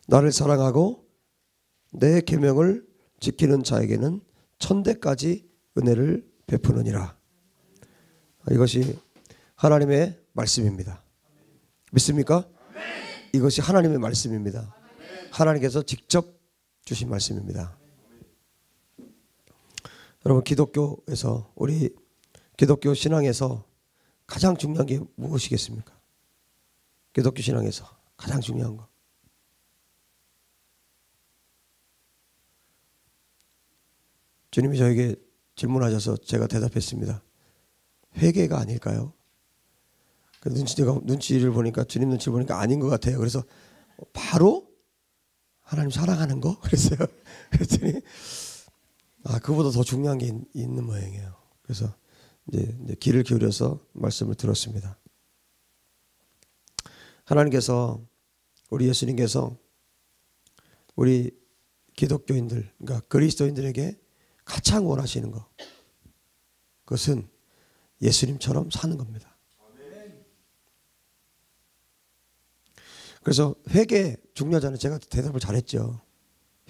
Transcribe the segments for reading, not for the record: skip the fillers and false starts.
나를 사랑하고 내 계명을 지키는 자에게는 천대까지 은혜를 베푸느니라. 이것이 하나님의 말씀입니다. 믿습니까? 이것이 하나님의 말씀입니다. 하나님께서 직접 주신 말씀입니다. 여러분, 기독교에서, 우리 기독교 신앙에서 가장 중요한 게 무엇이겠습니까? 기독교 신앙에서 가장 중요한 거. 주님이 저에게 질문하셔서 제가 대답했습니다. 회개가 아닐까요? 눈치를 보니까, 주님 눈치를 보니까 아닌 것 같아요. 그래서 바로 하나님 사랑하는 거? 그랬어요. 그랬더니 그보다 더 중요한 게 있는 모양이에요. 그래서 이제 귀를 기울여서 말씀을 들었습니다. 하나님께서, 우리 예수님께서 우리 기독교인들, 그러니까 그리스도인들에게 가장 원하시는 것, 그것은 예수님처럼 사는 겁니다. 그래서 회개 중요하잖아요. 제가 대답을 잘했죠.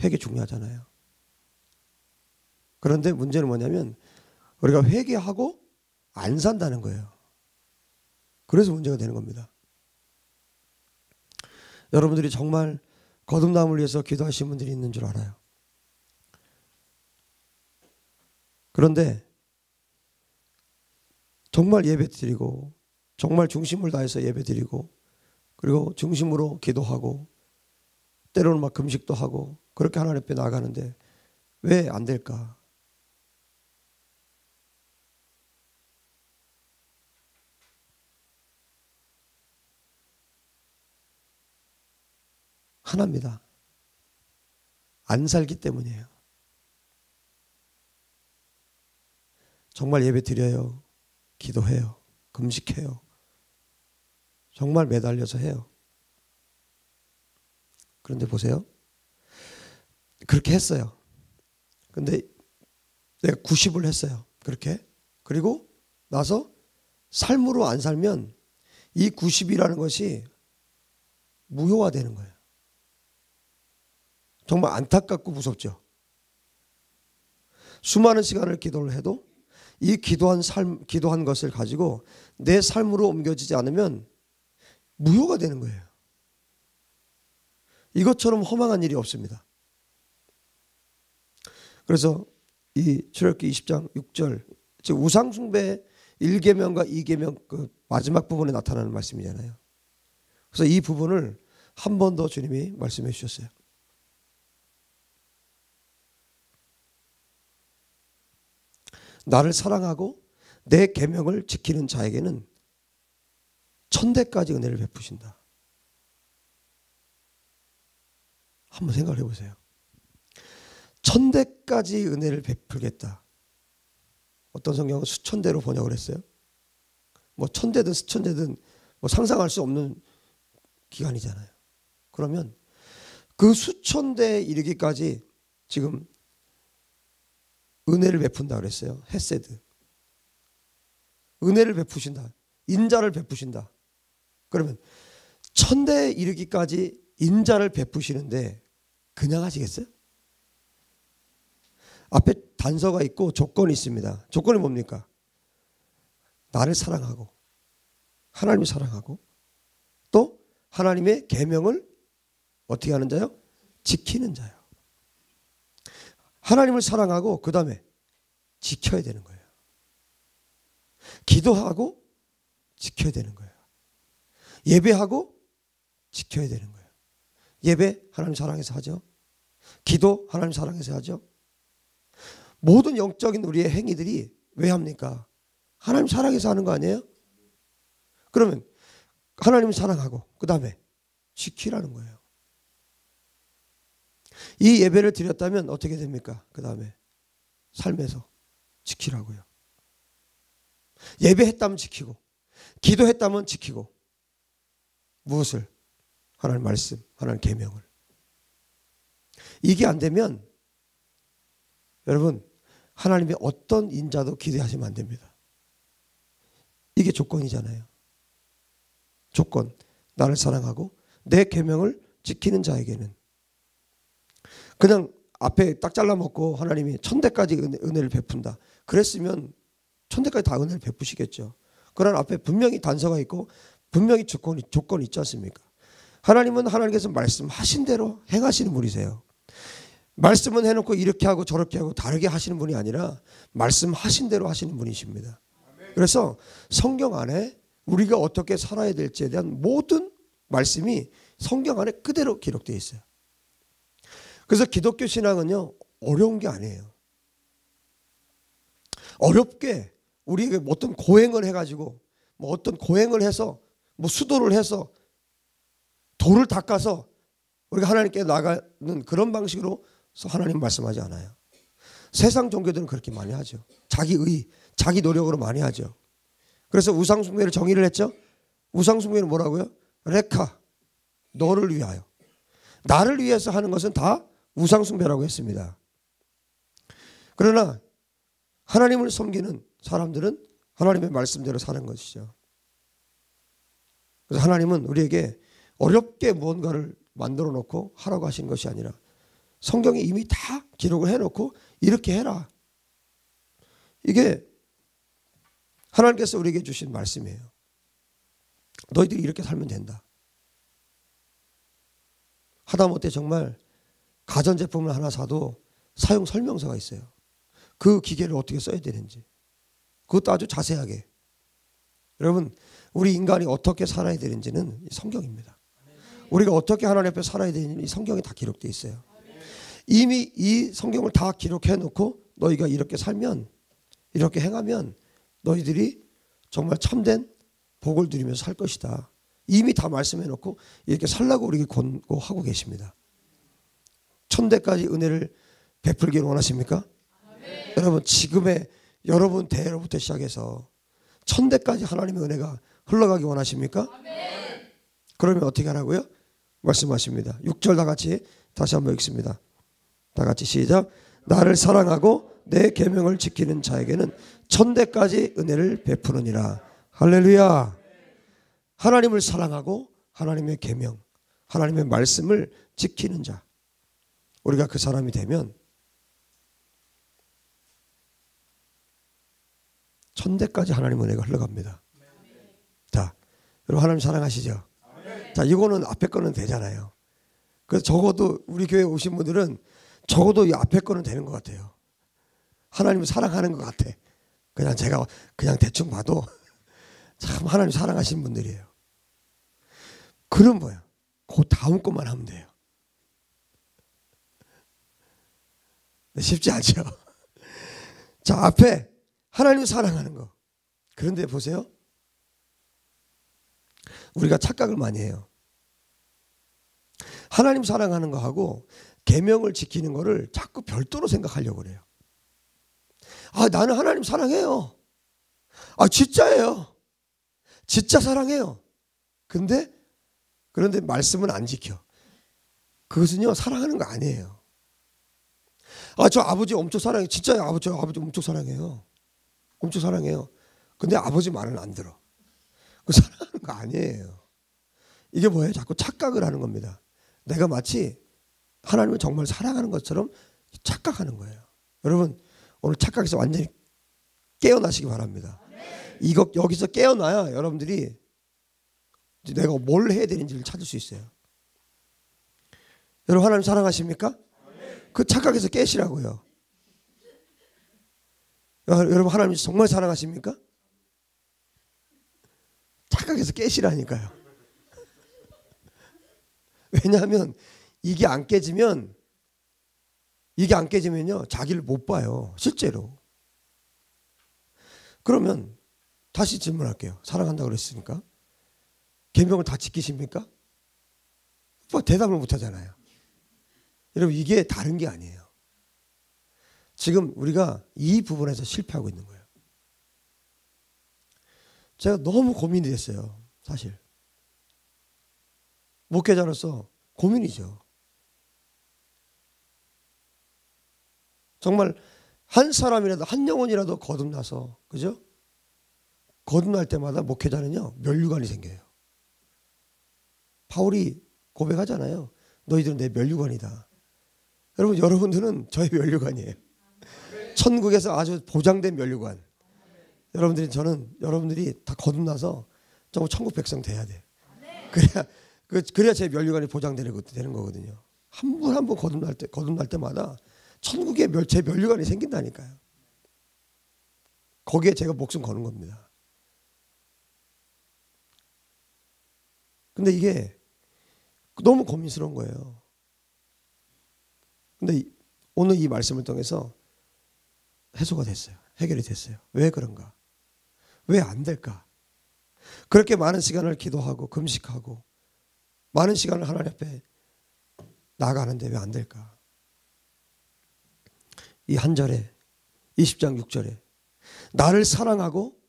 회개 중요하잖아요. 그런데 문제는 뭐냐면 우리가 회개하고 안 산다는 거예요. 그래서 문제가 되는 겁니다. 여러분들이 정말 거듭남을 위해서 기도하신 분들이 있는 줄 알아요. 그런데 정말 예배드리고, 정말 중심을 다해서 예배드리고, 그리고 중심으로 기도하고, 때로는 막 금식도 하고, 그렇게 하나님 앞에 나가는데 왜 안 될까? 하나입니다. 안 살기 때문이에요. 정말 예배 드려요. 기도해요. 금식해요. 정말 매달려서 해요. 그런데 보세요. 그렇게 했어요. 근데 내가 90을 했어요. 그렇게. 그리고 나서 삶으로 안 살면 이 90이라는 것이 무효화되는 거예요. 정말 안타깝고 무섭죠. 수많은 시간을 기도를 해도 이 기도한 것을 가지고 내 삶으로 옮겨지지 않으면 무효가 되는 거예요. 이것처럼 허망한 일이 없습니다. 그래서 이 출애굽기 20장 6절, 즉 우상숭배 1계명과 2계명 그 마지막 부분에 나타나는 말씀이잖아요. 그래서 이 부분을 한 번 더 주님이 말씀해 주셨어요. 나를 사랑하고 내 계명을 지키는 자에게는 천대까지 은혜를 베푸신다. 한번 생각을 해보세요. 천대까지 은혜를 베풀겠다. 어떤 성경은 수천대로 번역을 했어요. 뭐 천대든 수천대든 뭐 상상할 수 없는 기간이잖아요. 그러면 그 수천대에 이르기까지 지금 은혜를 베푼다 그랬어요. 헤세드. 은혜를 베푸신다. 인자를 베푸신다. 그러면 천대에 이르기까지 인자를 베푸시는데 그냥 하시겠어요? 앞에 단서가 있고 조건이 있습니다. 조건이 뭡니까? 나를 사랑하고, 하나님을 사랑하고, 또 하나님의 계명을 어떻게 하는 자요? 지키는 자요. 하나님을 사랑하고 그 다음에 지켜야 되는 거예요. 기도하고 지켜야 되는 거예요. 예배하고 지켜야 되는 거예요. 예배 하나님 사랑해서 하죠. 기도 하나님 사랑해서 하죠. 모든 영적인 우리의 행위들이 왜 합니까? 하나님 사랑해서 하는 거 아니에요? 그러면 하나님을 사랑하고 그 다음에 지키라는 거예요. 이 예배를 드렸다면 어떻게 됩니까? 그 다음에 삶에서 지키라고요. 예배했다면 지키고, 기도했다면 지키고, 무엇을? 하나님 말씀, 하나님 계명을. 이게 안 되면 여러분 하나님의 어떤 인자도 기대하시면 안 됩니다. 이게 조건이잖아요. 조건, 나를 사랑하고 내 계명을 지키는 자에게는 그냥 앞에 딱 잘라먹고 하나님이 천대까지 은혜를 베푼다. 그랬으면 천대까지 다 은혜를 베푸시겠죠. 그러나 앞에 분명히 단서가 있고 분명히 조건이 있지 않습니까? 하나님은 하나님께서 말씀하신 대로 행하시는 분이세요. 말씀은 해놓고 이렇게 하고 저렇게 하고 다르게 하시는 분이 아니라 말씀하신 대로 하시는 분이십니다. 그래서 성경 안에 우리가 어떻게 살아야 될지에 대한 모든 말씀이 성경 안에 그대로 기록되어 있어요. 그래서 기독교 신앙은요, 어려운 게 아니에요. 어렵게 우리에게 어떤 고행을 해가지고 뭐 어떤 고행을 해서 뭐 수도를 해서 돌을 닦아서 우리가 하나님께 나가는 그런 방식으로 하나님 말씀하지 않아요. 세상 종교들은 그렇게 많이 하죠. 자기 노력으로 많이 하죠. 그래서 우상숭배를 정의를 했죠. 우상숭배는 뭐라고요? 레카, 너를 위하여. 나를 위해서 하는 것은 다 우상숭배라고 했습니다. 그러나 하나님을 섬기는 사람들은 하나님의 말씀대로 사는 것이죠. 그래서 하나님은 우리에게 어렵게 무언가를 만들어 놓고 하라고 하신 것이 아니라 성경에 이미 다 기록을 해놓고 이렇게 해라. 이게 하나님께서 우리에게 주신 말씀이에요. 너희들이 이렇게 살면 된다. 하다못해 정말 가전제품을 하나 사도 사용 설명서가 있어요. 그 기계를 어떻게 써야 되는지. 그것도 아주 자세하게. 여러분, 우리 인간이 어떻게 살아야 되는지는 성경입니다. 우리가 어떻게 하나님 앞에 살아야 되는지 성경에 다 기록되어 있어요. 이미 이 성경을 다 기록해 놓고 너희가 이렇게 살면, 이렇게 행하면 너희들이 정말 참된 복을 누리면서 살 것이다. 이미 다 말씀해 놓고 이렇게 살라고 우리에게 권고하고 계십니다. 천대까지 은혜를 베풀기를 원하십니까? 아멘. 여러분, 지금의 여러분 대로부터 시작해서 천대까지 하나님의 은혜가 흘러가기 원하십니까? 아멘. 그러면 어떻게 하라고요? 말씀하십니다. 6절 다 같이 다시 한번 읽습니다. 다 같이 시작. 나를 사랑하고 내 계명을 지키는 자에게는 천대까지 은혜를 베푸느니라. 할렐루야. 하나님을 사랑하고 하나님의 계명, 하나님의 말씀을 지키는 자, 우리가 그 사람이 되면 천대까지 하나님 은혜가 흘러갑니다. 자, 여러분 하나님 사랑하시죠? 자, 이거는 앞에 거는 되잖아요. 그래서 적어도 우리 교회 오신 분들은 적어도 이 앞에 거는 되는 것 같아요. 하나님을 사랑하는 것 같아. 그냥 제가 그냥 대충 봐도 참 하나님 사랑하시는 분들이에요. 그럼 뭐야? 그 다음 것만 하면 돼요. 쉽지 않죠? 자, 앞에 하나님 사랑하는 거. 그런데 보세요. 우리가 착각을 많이 해요. 하나님 사랑하는 거하고 계명을 지키는 거를 자꾸 별도로 생각하려고 그래요. 아, 나는 하나님 사랑해요. 아, 진짜예요. 진짜 사랑해요. 그런데 말씀은 안 지켜. 그것은요, 사랑하는 거 아니에요. 아, 저 아버지 엄청 사랑해요. 진짜요. 아버지 엄청 사랑해요. 엄청 사랑해요. 근데 아버지 말은 안 들어. 그 사랑하는 거 아니에요. 이게 뭐예요? 자꾸 착각을 하는 겁니다. 내가 마치 하나님을 정말 사랑하는 것처럼 착각하는 거예요. 여러분, 오늘 착각에서 완전히 깨어나시기 바랍니다. 이거 여기서 깨어나야 여러분들이 내가 뭘 해야 되는지를 찾을 수 있어요. 여러분, 하나님 사랑하십니까? 그 착각에서 깨시라고요. 여러분, 하나님 정말 사랑하십니까? 착각해서 깨시라니까요. 왜냐하면 이게 안 깨지면요, 자기를 못 봐요. 실제로. 그러면 다시 질문할게요. 사랑한다고 그랬으니까 계명을 다 지키십니까? 뭐 대답을 못 하잖아요. 여러분, 이게 다른 게 아니에요. 지금 우리가 이 부분에서 실패하고 있는 거예요. 제가 너무 고민이 됐어요. 사실 목회자로서 고민이죠. 정말 한 사람이라도, 한 영혼이라도 거듭나서, 그죠? 거듭날 때마다 목회자는요, 면류관이 생겨요. 바울이 고백하잖아요. 너희들은 내 면류관이다. 여러분, 여러분들은 저의 면류관이에요. 천국에서 아주 보장된 면류관. 여러분들이 다 거듭나서 정말 천국 백성 돼야 돼. 그래야 제 면류관이 보장되는 거거든요. 한 분 한 분 거듭날 때마다 천국에 제 면류관이 생긴다니까요. 거기에 제가 목숨 거는 겁니다. 근데 이게 너무 고민스러운 거예요. 근데 오늘 이 말씀을 통해서 해소가 됐어요. 해결이 됐어요. 왜 그런가? 왜 안 될까? 그렇게 많은 시간을 기도하고 금식하고 많은 시간을 하나님 앞에 나가는데 왜 안 될까? 이 한 절에 20장 6절에 나를 사랑하고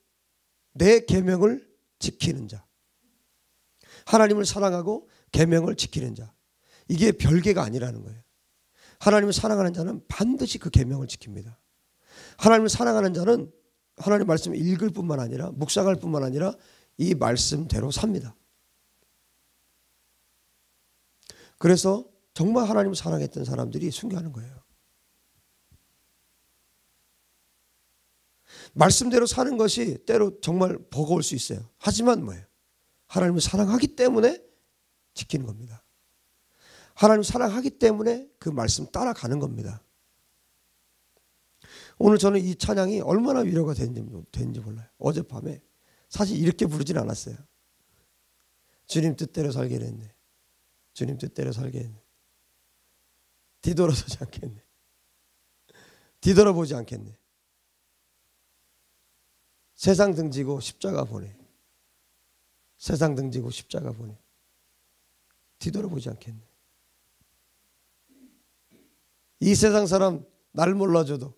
내 계명을 지키는 자, 하나님을 사랑하고 계명을 지키는 자, 이게 별개가 아니라는 거예요. 하나님을 사랑하는 자는 반드시 그 계명을 지킵니다. 하나님을 사랑하는 자는 하나님 말씀을 읽을 뿐만 아니라 묵상할 뿐만 아니라 이 말씀대로 삽니다. 그래서 정말 하나님을 사랑했던 사람들이 순교하는 거예요. 말씀대로 사는 것이 때로 정말 버거울 수 있어요. 하지만 뭐예요? 하나님을 사랑하기 때문에 지키는 겁니다. 하나님을 사랑하기 때문에 그 말씀 따라가는 겁니다. 오늘 저는 이 찬양이 얼마나 위로가 되는지 몰라요. 어젯밤에 사실 이렇게 부르진 않았어요. 주님 뜻대로 살게 됐네. 주님 뜻대로 살게 했네. 뒤돌아서지 않겠네. 뒤돌아보지 않겠네. 세상 등지고 십자가 보내. 세상 등지고 십자가 보내. 뒤돌아보지 않겠네. 이 세상 사람 날 몰라줘도,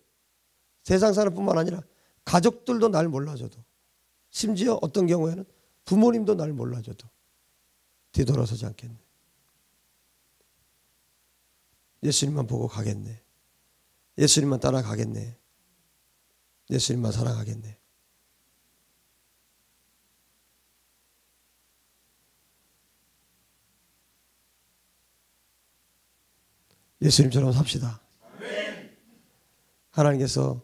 세상 사람뿐만 아니라 가족들도 날 몰라줘도, 심지어 어떤 경우에는 부모님도 날 몰라줘도 뒤돌아서지 않겠네. 예수님만 보고 가겠네. 예수님만 따라가겠네. 예수님만 사랑하겠네. 예수님처럼 삽시다. 하나님께서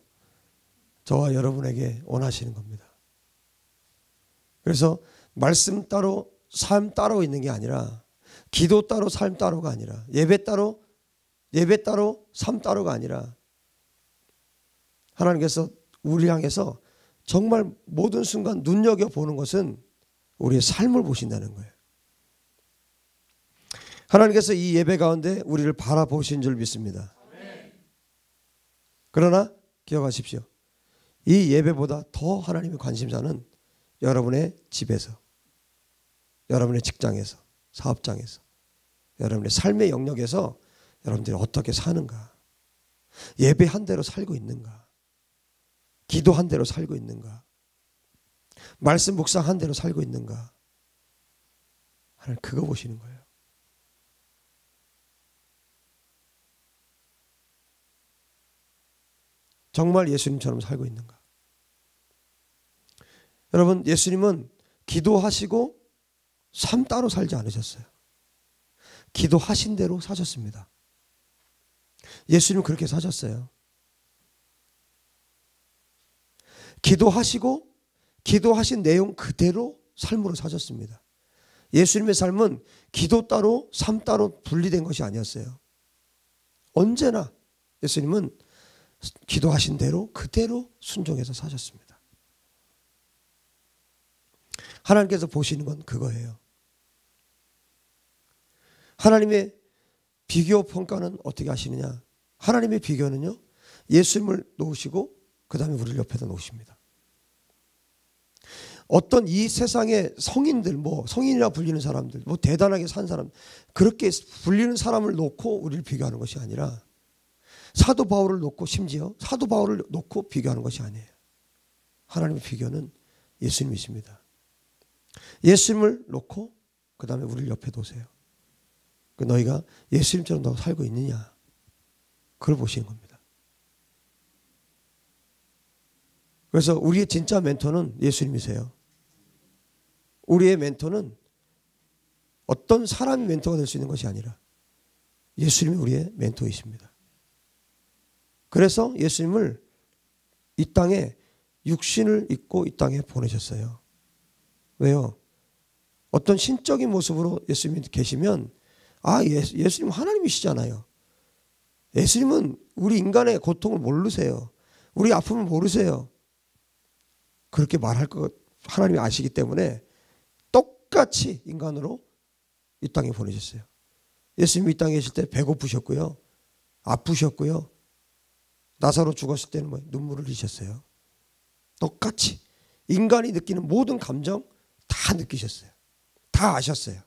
저와 여러분에게 원하시는 겁니다. 그래서 말씀 따로 삶 따로 있는 게 아니라, 기도 따로 삶 따로가 아니라, 예배 따로 삶 따로가 아니라, 하나님께서 우리 향해서 정말 모든 순간 눈여겨보는 것은 우리의 삶을 보신다는 거예요. 하나님께서 이 예배 가운데 우리를 바라보신 줄 믿습니다. 그러나 기억하십시오. 이 예배보다 더 하나님의 관심사는 여러분의 집에서, 여러분의 직장에서, 사업장에서, 여러분의 삶의 영역에서 여러분들이 어떻게 사는가, 예배한 대로 살고 있는가, 기도한 대로 살고 있는가, 말씀 묵상한 대로 살고 있는가, 하나님 그거 보시는 거예요. 정말 예수님처럼 살고 있는가? 여러분, 예수님은 기도하시고 삶 따로 살지 않으셨어요. 기도하신 대로 사셨습니다. 예수님은 그렇게 사셨어요. 기도하시고 기도하신 내용 그대로 삶으로 사셨습니다. 예수님의 삶은 기도 따로 삶 따로 분리된 것이 아니었어요. 언제나 예수님은 기도하신 대로 그대로 순종해서 사셨습니다. 하나님께서 보시는 건 그거예요. 하나님의 비교 평가는 어떻게 하시느냐? 하나님의 비교는요, 예수님을 놓으시고 그 다음에 우리를 옆에다 놓으십니다. 어떤 이 세상의 성인들, 성인이라 불리는 사람들, 대단하게 산 사람, 그렇게 불리는 사람을 놓고 우리를 비교하는 것이 아니라, 사도 바울을 놓고, 심지어 사도 바울을 놓고 비교하는 것이 아니에요. 하나님의 비교는 예수님이십니다. 예수님을 놓고 그 다음에 우리를 옆에 두세요. 너희가 예수님처럼 너 살고 있느냐, 그걸 보시는 겁니다. 그래서 우리의 진짜 멘토는 예수님이세요. 우리의 멘토는 어떤 사람이 멘토가 될 수 있는 것이 아니라 예수님이 우리의 멘토이십니다. 그래서 예수님을 이 땅에 육신을 입고 이 땅에 보내셨어요. 왜요? 어떤 신적인 모습으로 예수님이 계시면 예수님 하나님이시잖아요. 예수님은 우리 인간의 고통을 모르세요. 우리 아픔을 모르세요. 그렇게 말할 것 하나님이 아시기 때문에 똑같이 인간으로 이 땅에 보내셨어요. 예수님이 이 땅에 계실 때 배고프셨고요. 아프셨고요. 나사로 죽었을 때는 눈물을 흘리셨어요. 똑같이 인간이 느끼는 모든 감정 다 느끼셨어요. 다 아셨어요.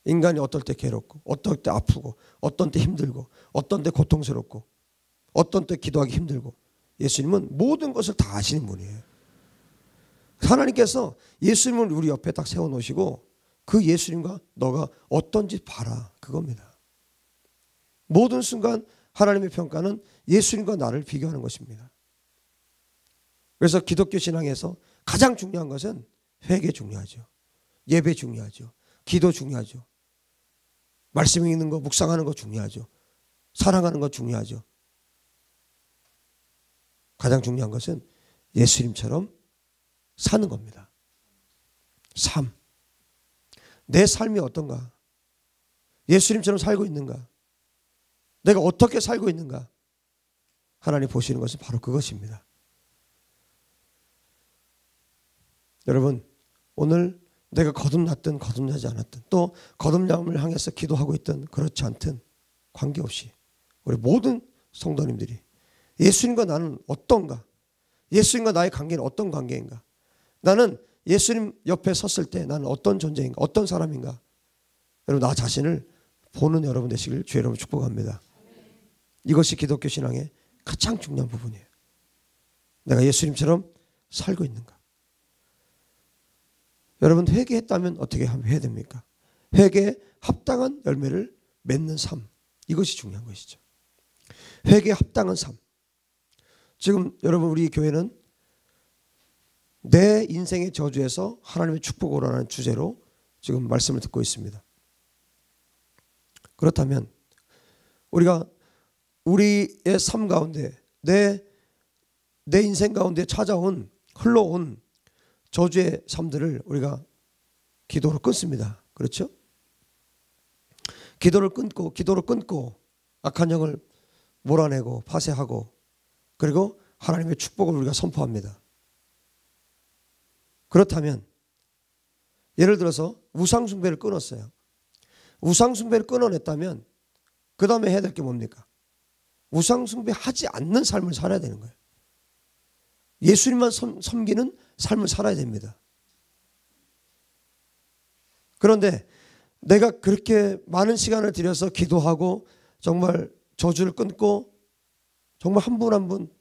인간이 어떨 때 괴롭고 어떨 때 아프고 어떤 때 힘들고 어떤 때 고통스럽고 어떤 때 기도하기 힘들고 예수님은 모든 것을 다 아시는 분이에요. 하나님께서 예수님을 우리 옆에 딱 세워놓으시고 그 예수님과 너가 어떤지 봐라, 그겁니다. 모든 순간 하나님의 평가는 예수님과 나를 비교하는 것입니다. 그래서 기독교 신앙에서 가장 중요한 것은 회개 중요하죠. 예배 중요하죠. 기도 중요하죠. 말씀 읽는 거, 묵상하는 거 중요하죠. 사랑하는 거 중요하죠. 가장 중요한 것은 예수님처럼 사는 겁니다. 삶. 내 삶이 어떤가? 예수님처럼 살고 있는가? 내가 어떻게 살고 있는가? 하나님 보시는 것은 바로 그것입니다. 여러분, 오늘 내가 거듭났든 거듭나지 않았든 또 거듭남을 향해서 기도하고 있든 그렇지 않든 관계없이 우리 모든 성도님들이 예수님과 나는 어떤가? 예수님과 나의 관계는 어떤 관계인가? 나는 예수님 옆에 섰을 때 나는 어떤 존재인가? 어떤 사람인가? 여러분, 나 자신을 보는 여러분 되시길 주의 이름으로 축복합니다. 이것이 기독교 신앙의 가장 중요한 부분이에요. 내가 예수님처럼 살고 있는가? 여러분, 회개했다면 어떻게 해야 됩니까? 회개에 합당한 열매를 맺는 삶, 이것이 중요한 것이죠. 회개에 합당한 삶. 지금 여러분, 우리 교회는 내 인생의 저주에서 하나님의 축복을 원하는 주제로 지금 말씀을 듣고 있습니다. 그렇다면 우리가 우리의 삶 가운데 내 인생 가운데 찾아온 흘러온 저주의 삶들을 우리가 기도로 끊습니다. 그렇죠? 기도를 끊고 악한 영을 몰아내고 파쇄하고 그리고 하나님의 축복을 우리가 선포합니다. 그렇다면 예를 들어서 우상숭배를 끊었어요. 우상숭배를 끊어냈다면 그 다음에 해야 될 게 뭡니까? 우상숭배하지 않는 삶을 살아야 되는 거예요. 예수님만 섬기는 삶을 살아야 됩니다. 그런데 내가 그렇게 많은 시간을 들여서 기도하고 정말 저주를 끊고 정말 한 분 한 분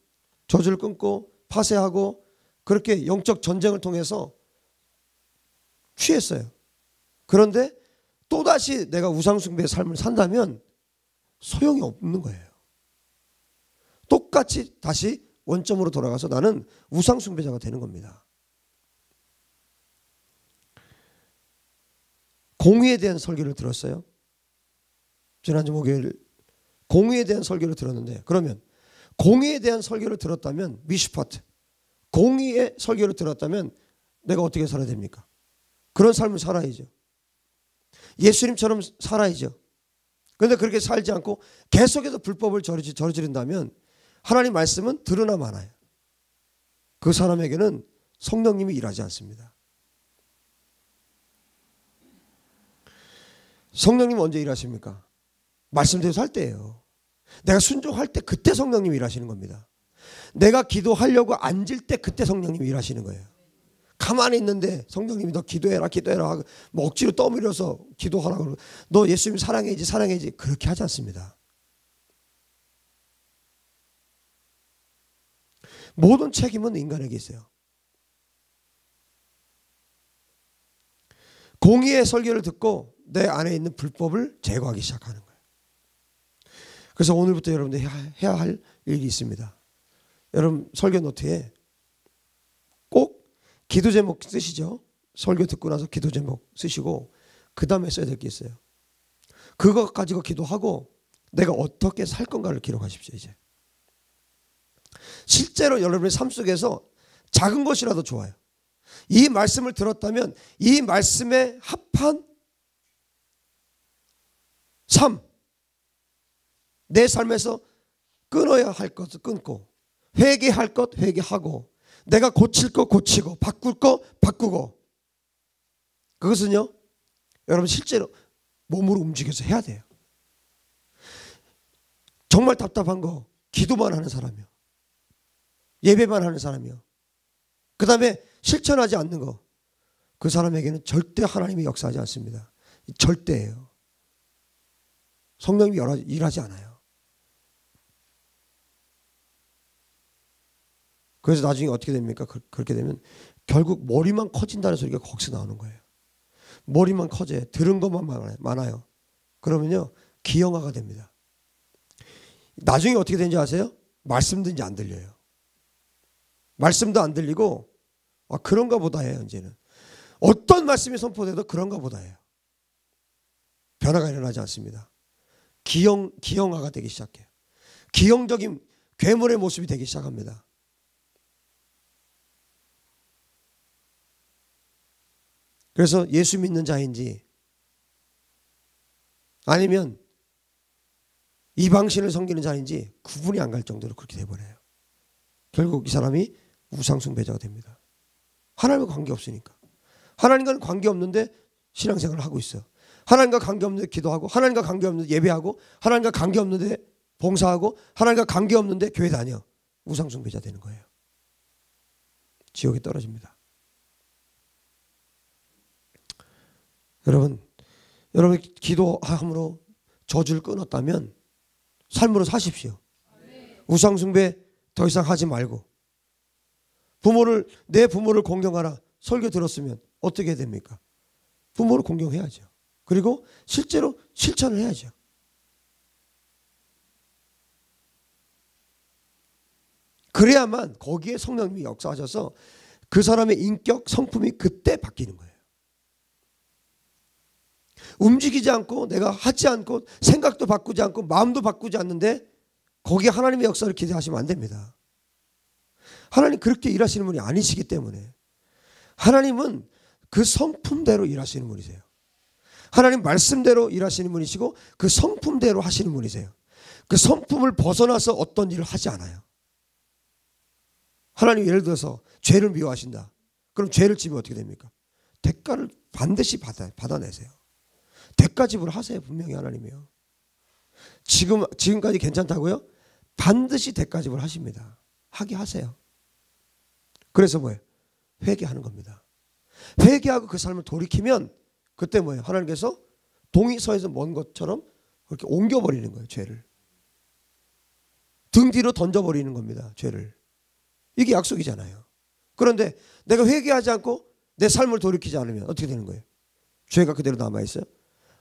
저주를 끊고 파쇄하고 그렇게 영적 전쟁을 통해서 취했어요. 그런데 또다시 내가 우상숭배의 삶을 산다면 소용이 없는 거예요. 똑같이 다시 원점으로 돌아가서 나는 우상숭배자가 되는 겁니다. 공의에 대한 설교를 들었어요. 지난주 목요일 공의에 대한 설교를 들었는데 그러면 공의에 대한 설교를 들었다면 미슈파트 공의의 설교를 들었다면 내가 어떻게 살아야 됩니까? 그런 삶을 살아야죠. 예수님처럼 살아야죠. 그런데 그렇게 살지 않고 계속해서 불법을 저지른다면 하나님 말씀은 들으나 마나요. 그 사람에게는 성령님이 일하지 않습니다. 성령님은 언제 일하십니까? 말씀대로 살 때예요. 내가 순종할 때 그때 성령님이 일하시는 겁니다. 내가 기도하려고 앉을 때 그때 성령님이 일하시는 거예요. 가만히 있는데 성령님이 너 기도해라 뭐 억지로 떠밀어서 기도하라고 너 예수님 사랑해야지 그렇게 하지 않습니다. 모든 책임은 인간에게 있어요. 공의의 설교를 듣고 내 안에 있는 불법을 제거하기 시작하는 거예요. 그래서 오늘부터 여러분들 해야 할 일이 있습니다. 여러분 설교 노트에 꼭 기도 제목 쓰시죠. 설교 듣고 나서 기도 제목 쓰시고 그 다음에 써야 될 게 있어요. 그거 가지고 기도하고 내가 어떻게 살 건가를 기록하십시오. 이제 실제로 여러분의 삶 속에서 작은 것이라도 좋아요. 이 말씀을 들었다면 이 말씀에 합한 삶, 내 삶에서 끊어야 할 것을 끊고, 회개할 것 회개하고, 내가 고칠 것 고치고, 바꿀 것 바꾸고, 그것은요 여러분 실제로 몸으로 움직여서 해야 돼요. 정말 답답한 거 기도만 하는 사람이요, 예배만 하는 사람이요, 그 다음에 실천하지 않는 거, 그 사람에게는 절대 하나님이 역사하지 않습니다. 절대예요. 성령님이 일하지 않아요. 그래서 나중에 어떻게 됩니까? 그렇게 되면 결국 머리만 커진다는 소리가 거기서 나오는 거예요. 머리만 커져요. 들은 것만 많아요. 그러면요 기형아가 됩니다. 나중에 어떻게 되는지 아세요? 말씀도 이제 안 들려요. 말씀도 안 들리고 그런가 보다 해요. 이제는 어떤 말씀이 선포돼도 그런가 보다 해요. 변화가 일어나지 않습니다. 기형아가 되기 시작해요. 기형적인 괴물의 모습이 되기 시작합니다. 그래서 예수 믿는 자인지 아니면 이방신을 섬기는 자인지 구분이 안 갈 정도로 그렇게 돼버려요. 결국 이 사람이 우상숭배자가 됩니다. 하나님과 관계없으니까. 하나님과는 관계없는데 신앙생활을 하고 있어요. 하나님과 관계없는데 기도하고, 하나님과 관계없는데 예배하고, 하나님과 관계없는데 봉사하고, 하나님과 관계없는데 교회 다녀. 우상숭배자 되는 거예요. 지옥에 떨어집니다. 여러분 기도함으로 저주를 끊었다면 삶으로 사십시오. 우상숭배 더 이상 하지 말고, 내 부모를 공경하라 설교 들었으면 어떻게 됩니까? 부모를 공경해야죠. 그리고 실제로 실천을 해야죠. 그래야만 거기에 성령님이 역사하셔서 그 사람의 인격, 성품이 그때 바뀌는 거예요. 움직이지 않고, 내가 하지 않고, 생각도 바꾸지 않고, 마음도 바꾸지 않는데 거기에 하나님의 역사를 기대하시면 안 됩니다. 하나님 그렇게 일하시는 분이 아니시기 때문에. 하나님은 그 성품대로 일하시는 분이세요. 하나님 말씀대로 일하시는 분이시고 그 성품대로 하시는 분이세요. 그 성품을 벗어나서 어떤 일을 하지 않아요. 하나님 예를 들어서 죄를 미워하신다. 그럼 죄를 지면 어떻게 됩니까? 대가를 반드시 받아내세요. 대가 지불을 하세요. 분명히 하나님이요. 지금까지 괜찮다고요? 반드시 대가 지불을 하십니다. 하게 하세요. 그래서 뭐예요? 회개하는 겁니다. 회개하고 그 삶을 돌이키면 그때 뭐예요? 하나님께서 동이서에서 먼 것처럼 그렇게 옮겨버리는 거예요. 죄를. 등 뒤로 던져버리는 겁니다. 죄를. 이게 약속이잖아요. 그런데 내가 회개하지 않고 내 삶을 돌이키지 않으면 어떻게 되는 거예요? 죄가 그대로 남아있어요.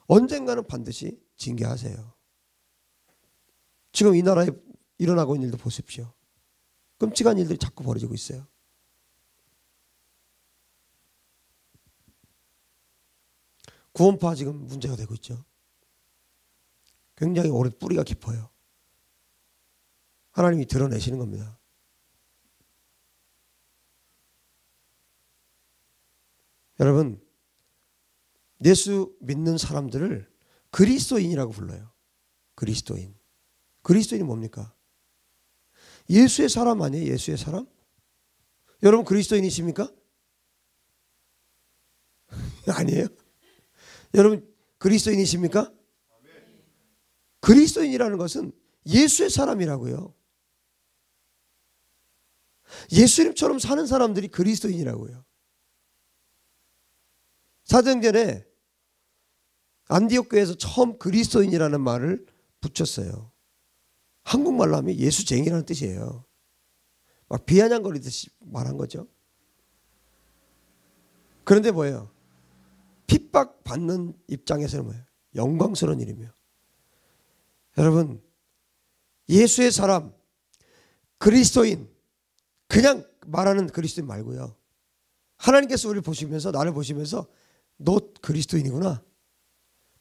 언젠가는 반드시 징계하세요. 지금 이 나라에 일어나고 있는 일도 보십시오. 끔찍한 일들이 자꾸 벌어지고 있어요. 구원파 지금 문제가 되고 있죠. 굉장히 오래 뿌리가 깊어요. 하나님이 드러내시는 겁니다. 여러분, 예수 믿는 사람들을 그리스도인이라고 불러요. 그리스도인. 그리스도인이 뭡니까? 예수의 사람 아니에요? 예수의 사람? 여러분 그리스도인이십니까? 아니에요? 여러분 그리스도인이십니까? 그리스도인이라는 것은 예수의 사람이라고요. 예수님처럼 사는 사람들이 그리스도인이라고요. 사도행전에 안디옥 교회에서 처음 그리스도인이라는 말을 붙였어요. 한국말로 하면 예수쟁이라는 뜻이에요. 막 비아냥거리듯이 말한 거죠. 그런데 뭐예요? 핍박받는 입장에서는 뭐예요? 영광스러운 일이며. 여러분, 예수의 사람, 그리스도인, 그냥 말하는 그리스도인 말고요. 하나님께서 우리를 보시면서, 나를 보시면서 너 그리스도인이구나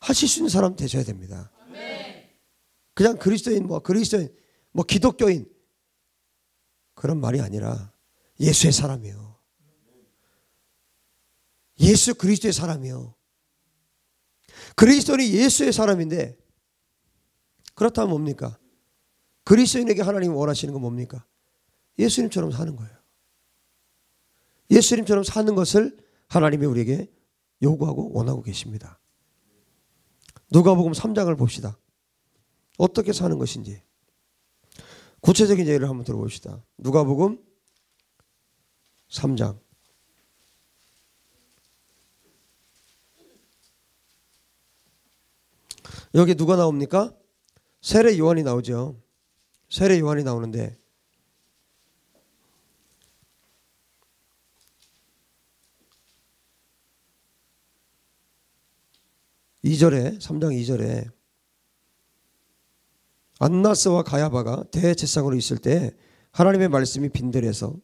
하실 수 있는 사람 되셔야 됩니다. 그냥 그리스도인, 그리스도인, 기독교인, 그런 말이 아니라 예수의 사람이요. 예수 그리스도의 사람이요. 그리스도는 예수의 사람인데 그렇다면 뭡니까? 그리스도인에게 하나님이 원하시는 건 뭡니까? 예수님처럼 사는 거예요. 예수님처럼 사는 것을 하나님이 우리에게 요구하고 원하고 계십니다. 누가복음 3장을 봅시다. 어떻게 사는 것인지 구체적인 예를 한번 들어봅시다. 누가복음 3장 여기 누가 나옵니까? 세례 요한이 나오죠. 세례 요한이 나오는데 2절에 3장 2절에 안나스와 가야바가 대제사장으로 있을 때 하나님의 말씀이 빈들에서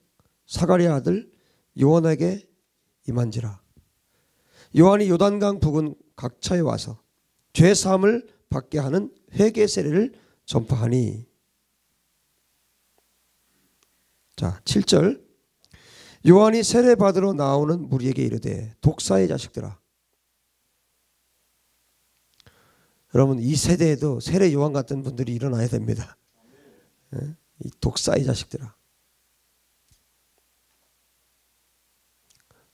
사가랴 아들 요한에게 임한지라. 요한이 요단강 부근 각처에 와서 죄 사함을 받게 하는 회개 세례를 전파하니. 자, 7절 요한이 세례 받으러 나오는 무리에게 이르되 독사의 자식들아. 여러분 이 세대에도 세례 요한 같은 분들이 일어나야 됩니다. 이 독사의 자식들아.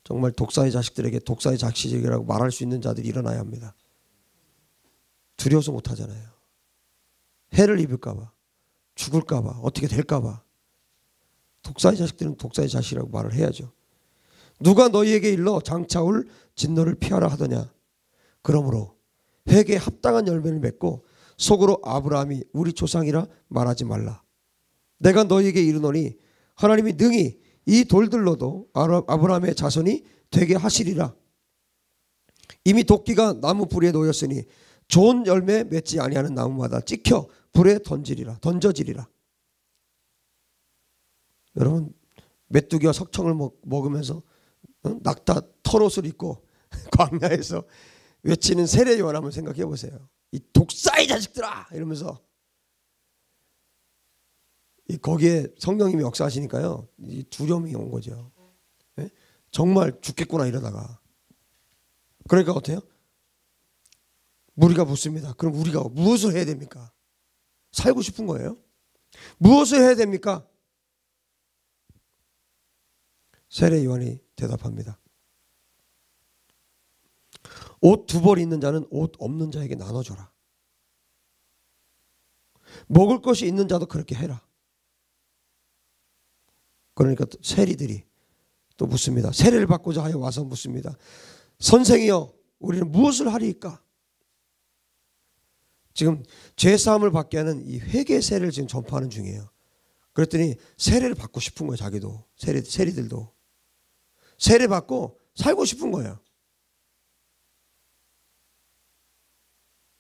정말 독사의 자식들에게 독사의 자식이라고 말할 수 있는 자들이 일어나야 합니다. 두려워서 못하잖아요. 해를 입을까 봐, 죽을까 봐, 어떻게 될까 봐. 독사의 자식들은 독사의 자식이라고 말을 해야죠. 누가 너희에게 일러 장차올 진노를 피하라 하더냐. 그러므로 회개에 합당한 열매를 맺고 속으로 아브라함이 우리 조상이라 말하지 말라. 내가 너희에게 이르노니 하나님이 능히 이 돌들로도 아브라함의 자손이 되게 하시리라. 이미 도끼가 나무 뿌리에 놓였으니 좋은 열매 맺지 아니하는 나무마다 찍혀 불에 던져지리라. 여러분 메뚜기와 석청을 먹으면서 낙타 털옷을 입고 광야에서 외치는 세례 요한 한번 생각해 보세요. 이 독사의 자식들아 이러면서 거기에 성령님이 역사하시니까요. 이 두려움이 온 거죠. 네? 정말 죽겠구나 이러다가. 그러니까 어때요? 무리가 묻습니다. 그럼 우리가 무엇을 해야 됩니까? 살고 싶은 거예요? 무엇을 해야 됩니까? 세례 요한이 대답합니다. 옷 2벌 있는 자는 옷 없는 자에게 나눠줘라. 먹을 것이 있는 자도 그렇게 해라. 그러니까 세리들이 또 묻습니다. 세례를 받고자 하여 와서 묻습니다. 선생이여 우리는 무엇을 하리이까? 지금 죄사함을 받게 하는 이 회개 세례를 지금 전파하는 중이에요. 그랬더니 세례를 받고 싶은 거예요. 자기도 세리들도 세례 받고 살고 싶은 거예요.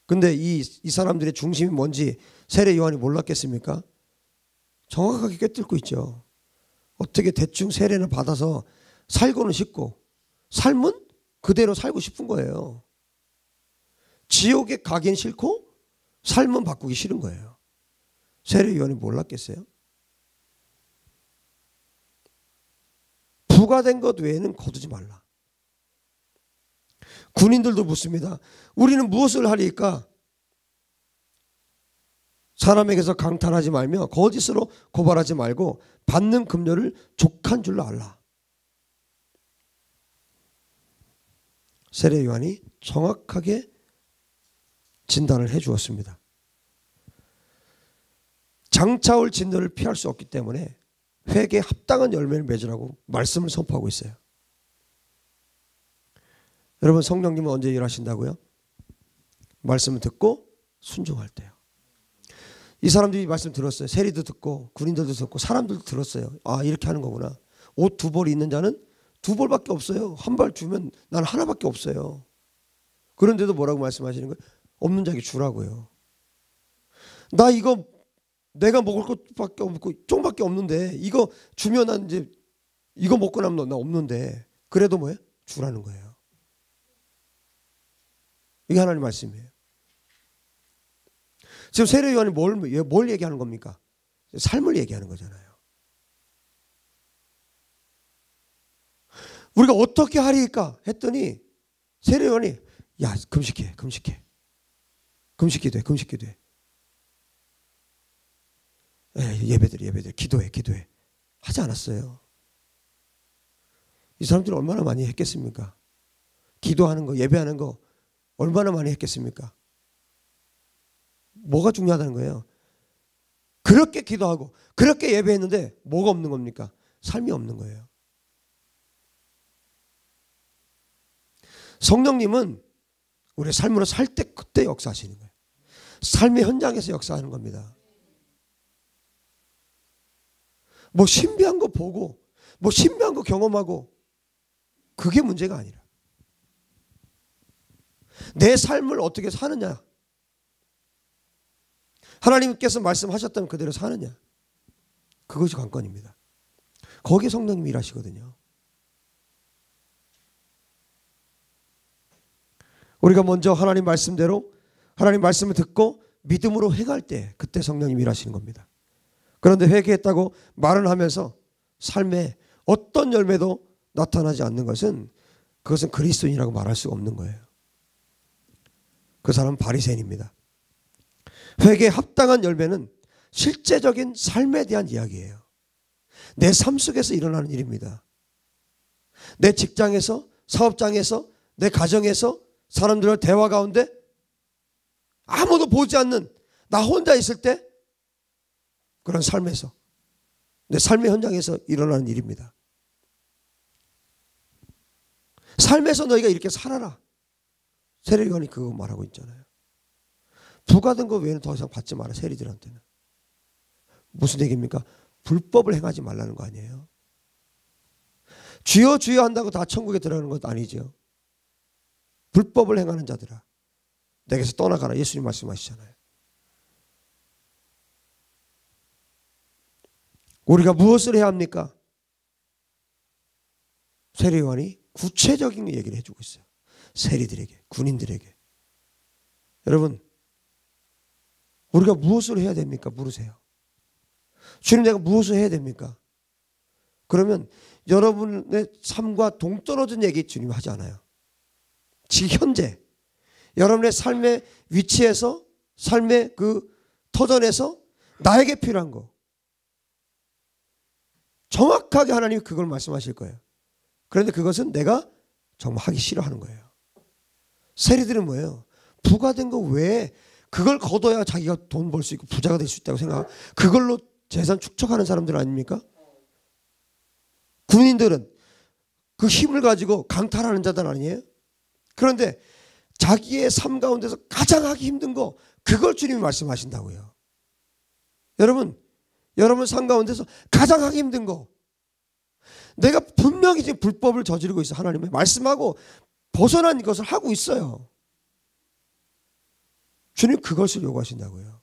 근데 이 사람들의 중심이 뭔지 세례 요한이 몰랐겠습니까? 정확하게 꿰뚫고 있죠. 어떻게 대충 세례를 받아서 살고는 싶고 삶은 그대로 살고 싶은 거예요. 지옥에 가긴 싫고 삶은 바꾸기 싫은 거예요. 세례 요한이 몰랐겠어요? 부과된 것 외에는 거두지 말라. 군인들도 묻습니다. 우리는 무엇을 하리까? 사람에게서 강탈하지 말며 거짓으로 고발하지 말고 받는 급료를 족한 줄로 알라. 세례 요한이 정확하게 진단을 해 주었습니다. 장차 올 진노를 피할 수 없기 때문에 회개에 합당한 열매를 맺으라고 말씀을 선포하고 있어요. 여러분 성령님은 언제 일하신다고요? 말씀을 듣고 순종할 때요. 이 사람들이 말씀 들었어요. 세리도 듣고 군인들도 듣고 사람들도 들었어요. 아 이렇게 하는 거구나. 옷 2벌이 있는 자는 2벌밖에 없어요. 한 벌 주면 난 하나밖에 없어요. 그런데도 뭐라고 말씀하시는 거예요? 없는 자에게 주라고요. 나 이거 내가 먹을 것밖에 없고 좀밖에 없는데 이거 주면 난 이제 이거 먹고 나면 나 없는데 그래도 뭐예요? 주라는 거예요. 이게 하나님 말씀이에요. 지금 세례 요한이 뭘 얘기하는 겁니까? 삶을 얘기하는 거잖아요. 우리가 어떻게 하리까 했더니 세례요한이 야 금식해 금식기도해 예배드려 기도해 하지 않았어요. 이 사람들이 얼마나 많이 했겠습니까? 기도하는 거 예배하는 거 얼마나 많이 했겠습니까? 뭐가 중요하다는 거예요? 그렇게 기도하고 그렇게 예배했는데 뭐가 없는 겁니까? 삶이 없는 거예요. 성령님은 우리의 삶으로 살 때 그때 역사하시는 거예요. 삶의 현장에서 역사하는 겁니다. 뭐 신비한 거 보고 뭐 신비한 거 경험하고 그게 문제가 아니라 내 삶을 어떻게 사느냐, 하나님께서 말씀하셨다면 그대로 사느냐, 그것이 관건입니다. 거기에 성령님이 일하시거든요. 우리가 먼저 하나님 말씀대로 하나님 말씀을 듣고 믿음으로 회개할 때 그때 성령님이 일하시는 겁니다. 그런데 회개했다고 말을 하면서 삶에 어떤 열매도 나타나지 않는 것은 그것은 그리스도인이라고 말할 수가 없는 거예요. 그 사람은 바리새인입니다. 회개에 합당한 열매는 실제적인 삶에 대한 이야기예요. 내 삶 속에서 일어나는 일입니다. 내 직장에서, 사업장에서, 내 가정에서, 사람들과 대화 가운데 아무도 보지 않는 나 혼자 있을 때 그런 삶에서 내 삶의 현장에서 일어나는 일입니다. 삶에서 너희가 이렇게 살아라. 세례요한이 그거 말하고 있잖아요. 부과된 거 외에는 더 이상 받지 마라. 세리들한테는. 무슨 얘기입니까? 불법을 행하지 말라는 거 아니에요. 주여 주여 한다고 다 천국에 들어가는 것 아니죠. 불법을 행하는 자들아 내게서 떠나가라. 예수님 말씀하시잖아요. 우리가 무엇을 해야 합니까? 세례요한이 구체적인 얘기를 해주고 있어요. 세리들에게, 군인들에게. 여러분, 우리가 무엇을 해야 됩니까? 물으세요. 주님, 내가 무엇을 해야 됩니까? 그러면 여러분의 삶과 동떨어진 얘기 주님 하지 않아요. 지금 현재 여러분의 삶의 위치에서, 삶의 그 터전에서 나에게 필요한 거 정확하게 하나님이 그걸 말씀하실 거예요. 그런데 그것은 내가 정말 하기 싫어하는 거예요. 세리들은 뭐예요? 부과된 거 외에 그걸 거둬야 자기가 돈 벌 수 있고 부자가 될 수 있다고 생각하고 그걸로 재산 축적하는 사람들 아닙니까? 군인들은 그 힘을 가지고 강탈하는 자들 아니에요? 그런데 자기의 삶 가운데서 가장 하기 힘든 거 그걸 주님이 말씀하신다고요. 여러분 삶 가운데서 가장 하기 힘든 거 내가 분명히 지금 불법을 저지르고 있어. 하나님의 말씀하고 벗어난 것을 하고 있어요. 주님 그것을 요구하신다고요.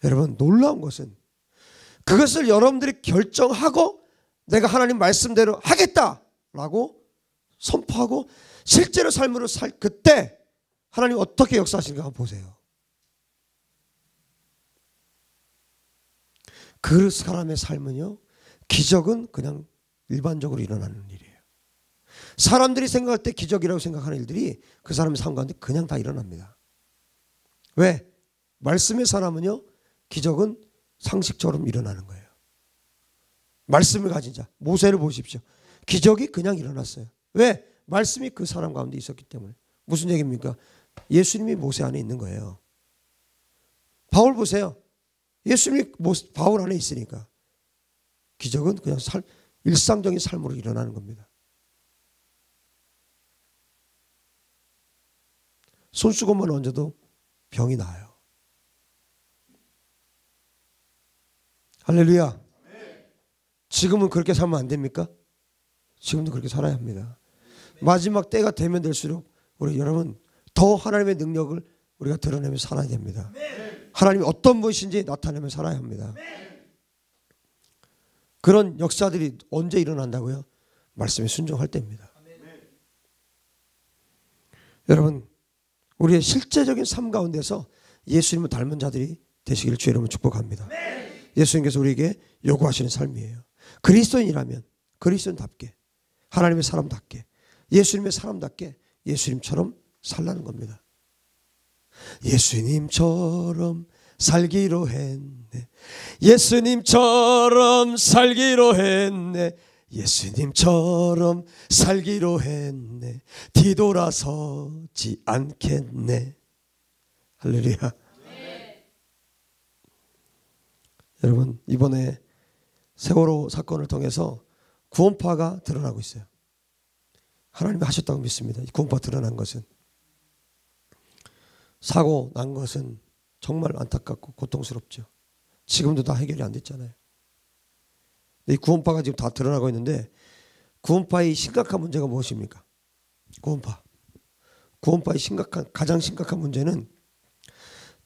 여러분 놀라운 것은 그것을 여러분들이 결정하고 내가 하나님 말씀대로 하겠다라고 선포하고 실제로 삶으로 살 그때 하나님 어떻게 역사하시는가 한번 보세요. 그 사람의 삶은요, 기적은 그냥 일반적으로 일어나는 일이에요. 사람들이 생각할 때 기적이라고 생각하는 일들이 그 사람의 삶 가운데 그냥 다 일어납니다. 왜? 말씀의 사람은요, 기적은 상식처럼 일어나는 거예요. 말씀을 가진 자, 모세를 보십시오. 기적이 그냥 일어났어요. 왜? 말씀이 그 사람 가운데 있었기 때문에. 무슨 얘기입니까? 예수님이 모세 안에 있는 거예요. 바울 보세요. 예수님이 바울 안에 있으니까 기적은 그냥 일상적인 삶으로 일어나는 겁니다. 손수건만 얹어도 병이 나아요. 할렐루야. 지금은 그렇게 살면 안 됩니까? 지금도 그렇게 살아야 합니다. 마지막 때가 되면 될수록 우리 여러분 더 하나님의 능력을 우리가 드러내면서 살아야 됩니다. 하나님이 어떤 분이신지 나타내면서 살아야 합니다. 그런 역사들이 언제 일어난다고요? 말씀에 순종할 때입니다. 여러분 우리의 실제적인 삶 가운데서 예수님을 닮은 자들이 되시기를 주의 이름으로 축복합니다. 예수님께서 우리에게 요구하시는 삶이에요. 그리스도인이라면 그리스도인답게, 하나님의 사람답게, 예수님의 사람답게 예수님처럼 살라는 겁니다. 예수님처럼 살기로 했네. 예수님처럼 살기로 했네. 예수님처럼 살기로 했네. 뒤돌아서지 않겠네. 할렐루야. 네. 여러분, 이번에 세월호 사건을 통해서 구원파가 드러나고 있어요. 하나님이 하셨다고 믿습니다. 이 구원파 드러난 것은, 사고 난 것은 정말 안타깝고 고통스럽죠. 지금도 다 해결이 안 됐잖아요. 이 구원파가 지금 다 드러나고 있는데, 구원파의 심각한 문제가 무엇입니까? 구원파의 가장 심각한 문제는,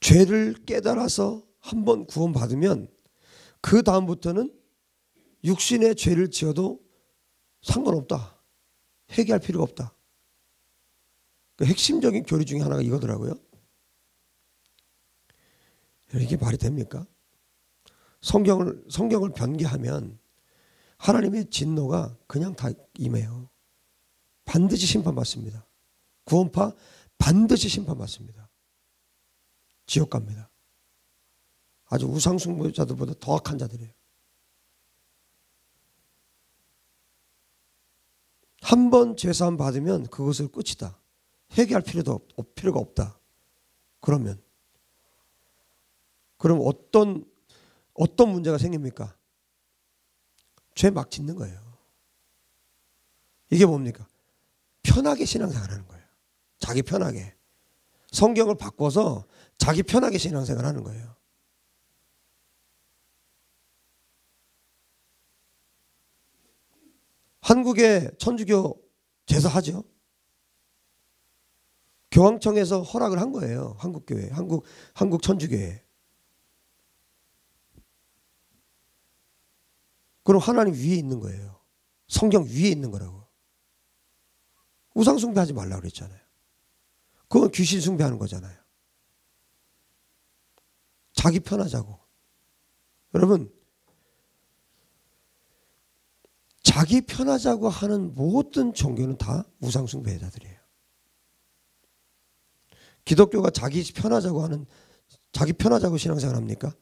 죄를 깨달아서 한번 구원받으면 그 다음부터는 육신의 죄를 지어도 상관없다. 회개할 필요가 없다. 그 핵심적인 교리 중에 하나가 이거더라고요. 이게 말이 됩니까? 성경을 변개하면 하나님의 진노가 그냥 다 임해요. 반드시 심판받습니다. 구원파 반드시 심판받습니다. 지옥 갑니다. 아주 우상숭배자들보다 더 악한 자들이에요. 한 번 죄사함 받으면 그것을 끝이다. 회개할 필요가 없다. 그럼 어떤 문제가 생깁니까? 죄 막 짓는 거예요. 이게 뭡니까? 편하게 신앙생활하는 거예요. 자기 편하게. 성경을 바꿔서 자기 편하게 신앙생활하는 거예요. 한국에 천주교 제사하죠. 교황청에서 허락을 한 거예요. 한국교회, 한국 천주교회. 그럼 하나님 위에 있는 거예요. 성경 위에 있는 거라고. 우상 숭배하지 말라고 그랬잖아요. 그건 귀신 숭배하는 거잖아요. 자기 편하자고. 여러분, 자기 편하자고 하는 모든 종교는 다 우상 숭배자들이에요. 기독교가 자기 편하자고 신앙생활 합니까?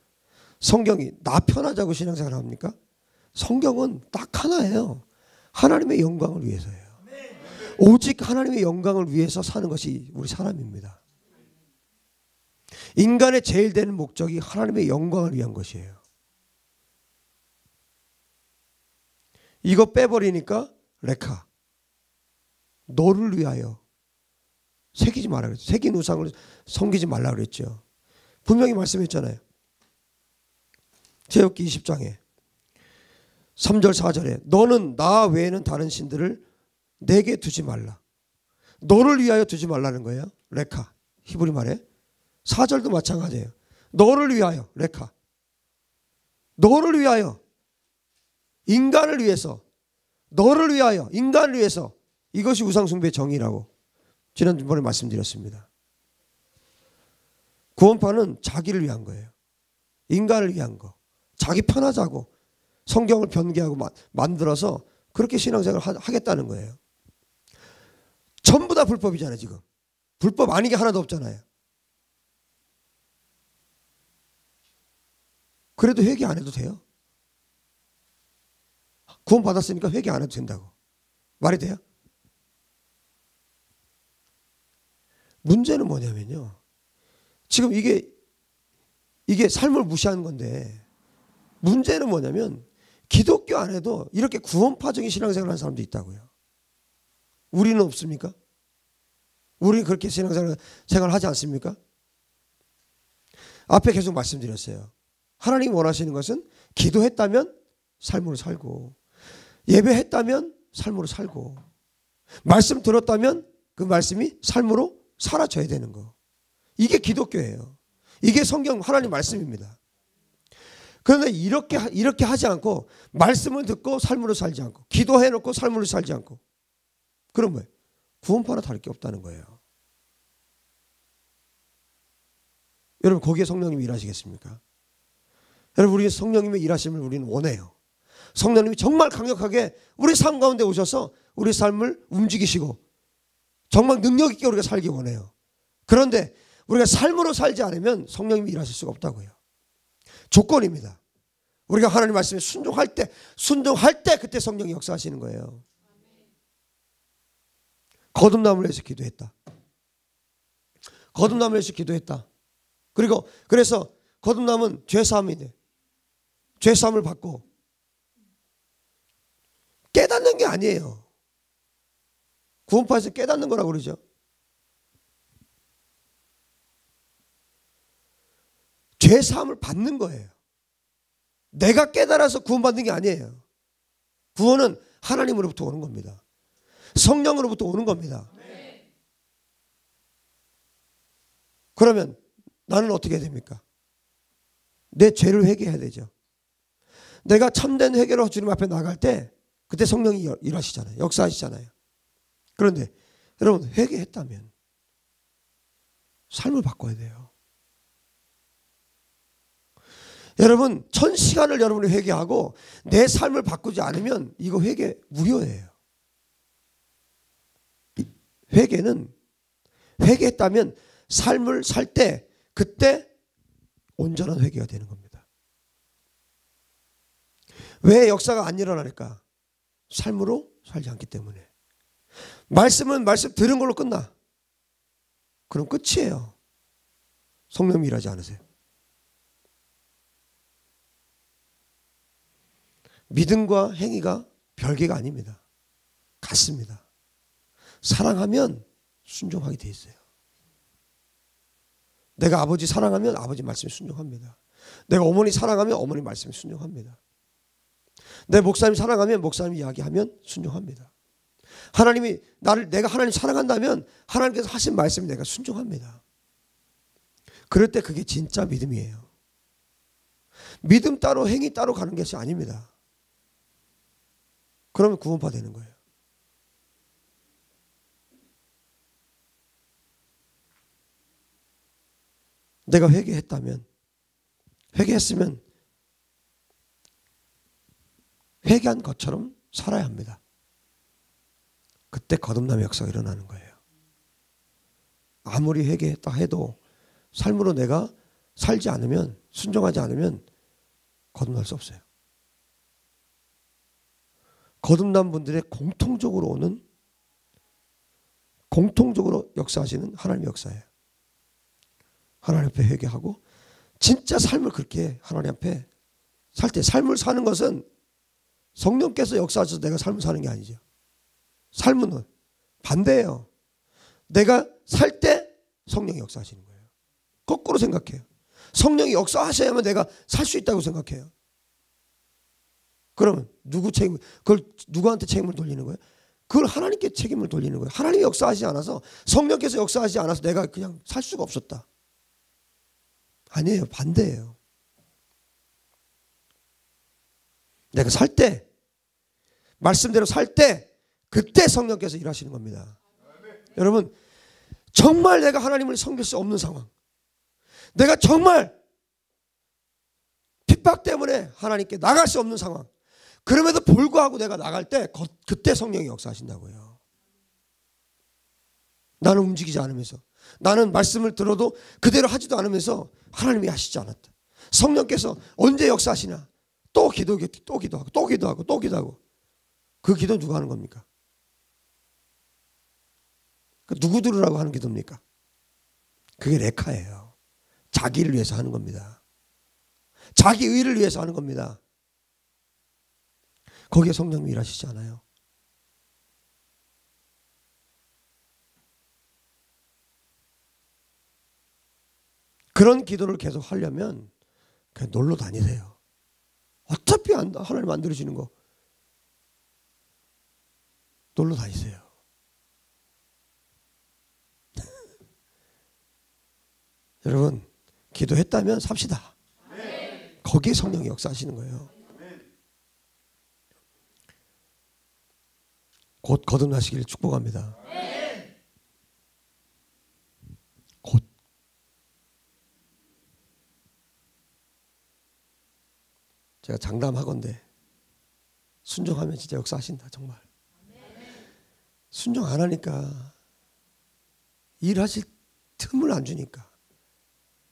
성경이 나 편하자고 신앙생활 합니까? 성경은 딱 하나예요. 하나님의 영광을 위해서예요. 오직 하나님의 영광을 위해서 사는 것이 우리 사람입니다. 인간의 제일 되는 목적이 하나님의 영광을 위한 것이에요. 이거 빼버리니까 레카, 너를 위하여 새기지 말라 그랬죠. 새긴 우상을 섬기지 말라 그랬죠. 분명히 말씀했잖아요. 제엽기 20장에 3절 4절에 너는 나 외에는 다른 신들을 내게 두지 말라. 너를 위하여 두지 말라는 거예요. 레카, 히브리 말에. 4절도 마찬가지예요. 너를 위하여, 레카. 너를 위하여, 인간을 위해서, 너를 위하여, 인간을 위해서. 이것이 우상숭배의 정의라고 지난번에 말씀드렸습니다. 구원파는 자기를 위한 거예요. 인간을 위한 거. 자기 편하자고 성경을 변개하고 만들어서 그렇게 신앙생활을 하겠다는 거예요. 전부 다 불법이잖아요. 지금 불법 아닌 게 하나도 없잖아요. 그래도 회개 안 해도 돼요. 구원 받았으니까 회개 안 해도 된다고. 말이 돼요? 문제는 뭐냐면요, 지금 이게 삶을 무시하는 건데, 문제는 뭐냐면 기독교 안에도 이렇게 구원파적인 신앙생활을 하는 사람도 있다고요. 우리는 없습니까? 우리는 그렇게 신앙생활을 하지 않습니까? 앞에 계속 말씀드렸어요. 하나님이 원하시는 것은 기도했다면 삶으로 살고, 예배했다면 삶으로 살고, 말씀 들었다면 그 말씀이 삶으로 살아져야 되는 거. 이게 기독교예요. 이게 성경 하나님 말씀입니다. 그런데 이렇게 하지 않고, 말씀을 듣고 삶으로 살지 않고, 기도해놓고 삶으로 살지 않고, 그럼 뭐예요? 구원파나 다를 게 없다는 거예요. 여러분, 거기에 성령님이 일하시겠습니까? 여러분, 우리 성령님의 일하심을 우리는 원해요. 성령님이 정말 강력하게 우리 삶 가운데 오셔서 우리 삶을 움직이시고 정말 능력 있게 우리가 살기 원해요. 그런데 우리가 삶으로 살지 않으면 성령님이 일하실 수가 없다고요. 조건입니다. 우리가 하나님 말씀에 순종할 때 그때 성령이 역사하시는 거예요. 거듭남을 위해서 기도했다. 거듭남을 위해서 기도했다. 그리고 그래서 거듭남은 죄사함이 돼. 죄사함을 받고 깨닫는 게 아니에요. 구원파에서 깨닫는 거라고 그러죠. 죄사함을 받는 거예요. 내가 깨달아서 구원받는 게 아니에요. 구원은 하나님으로부터 오는 겁니다. 성령으로부터 오는 겁니다. 그러면 나는 어떻게 해야 됩니까? 내 죄를 회개해야 되죠. 내가 참된 회개로 주님 앞에 나갈 때 그때 성령이 일하시잖아요. 역사하시잖아요. 그런데 여러분 회개했다면 삶을 바꿔야 돼요. 여러분 1000시간을 여러분이 회개하고 내 삶을 바꾸지 않으면 이거 회개 무효예요. 회개는 회개했다면 삶을 살 때 그때 온전한 회개가 되는 겁니다. 왜 역사가 안 일어나니까? 삶으로 살지 않기 때문에. 말씀은 말씀 들은 걸로 끝나. 그럼 끝이에요. 성령이 일하지 않으세요. 믿음과 행위가 별개가 아닙니다. 같습니다. 사랑하면 순종하게 돼 있어요. 내가 아버지 사랑하면 아버지 말씀에 순종합니다. 내가 어머니 사랑하면 어머니 말씀에 순종합니다. 내 목사님 사랑하면 목사님 이야기하면 순종합니다. 하나님이 내가 하나님 사랑한다면 하나님께서 하신 말씀에 내가 순종합니다. 그럴 때 그게 진짜 믿음이에요. 믿음 따로 행위 따로 가는 것이 아닙니다. 그러면 구원파 되는 거예요. 내가 회개했다면, 회개했으면 회개한 것처럼 살아야 합니다. 그때 거듭남의 역사가 일어나는 거예요. 아무리 회개했다 해도 삶으로 내가 살지 않으면, 순종하지 않으면 거듭날 수 없어요. 거듭난 분들의 공통적으로 역사하시는 하나님의 역사예요. 하나님 앞에 회개하고 진짜 삶을 그렇게 하나님 앞에 살 때, 삶을 사는 것은 성령께서 역사하셔서 내가 삶을 사는 게 아니죠. 삶은 반대예요. 내가 살 때 성령이 역사하시는 거예요. 거꾸로 생각해요. 성령이 역사하셔야만 내가 살 수 있다고 생각해요. 그러면 그걸 누구한테 책임을 돌리는 거예요? 그걸 하나님께 책임을 돌리는 거예요. 하나님이 역사하지 않아서, 성령께서 역사하지 않아서 내가 그냥 살 수가 없었다. 아니에요. 반대예요. 내가 살 때, 말씀대로 살 때 그때 성령께서 일하시는 겁니다. 여러분 정말 내가 하나님을 섬길 수 없는 상황, 내가 정말 핍박 때문에 하나님께 나갈 수 없는 상황, 그럼에도 불구하고 내가 나갈 때 그때 성령이 역사하신다고요. 나는 움직이지 않으면서, 나는 말씀을 들어도 그대로 하지도 않으면서 하나님이 하시지 않았다. 성령께서 언제 역사하시나? 또 기도하고 그 기도 누가 하는 겁니까? 누구 들으라고 하는 기도입니까? 그게 레카예요. 자기를 위해서 하는 겁니다. 자기 의를 위해서 하는 겁니다. 거기에 성령이 일하시지 않아요. 그런 기도를 계속 하려면 그냥 놀러 다니세요. 어차피 하나님 안 들으시는 거 놀러 다니세요. 여러분 기도했다면 삽시다. 거기에 성령이 역사하시는 거예요. 곧 거듭나시기를 축복합니다. 곧. 제가 장담하건대 순종하면 진짜 역사하신다. 정말. 순종 안 하니까, 일하실 틈을 안 주니까.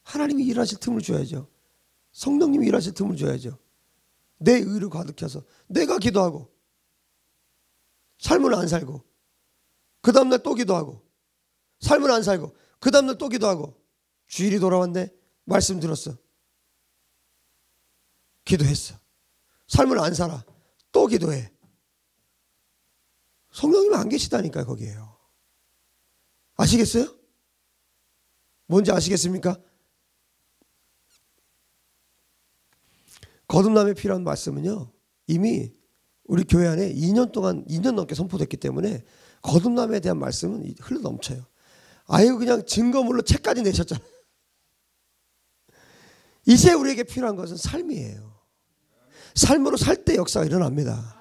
하나님이 일하실 틈을 줘야죠. 성령님이 일하실 틈을 줘야죠. 내 의를 가득해서 내가 기도하고 삶을 안 살고 그 다음날 또 기도하고 삶을 안 살고 그 다음날 또 기도하고 주일이 돌아왔네. 말씀 들었어. 기도했어. 삶을 안 살아. 또 기도해. 성령님이 안 계시다니까요. 거기에요. 아시겠어요? 뭔지 아시겠습니까? 거듭남에 필요한 말씀은요, 이미 우리 교회 안에 2년 넘게 선포됐기 때문에 거듭남에 대한 말씀은 흘러 넘쳐요. 아유, 그냥 증거물로 책까지 내셨잖아요. 이제 우리에게 필요한 것은 삶이에요. 삶으로 살 때 역사가 일어납니다.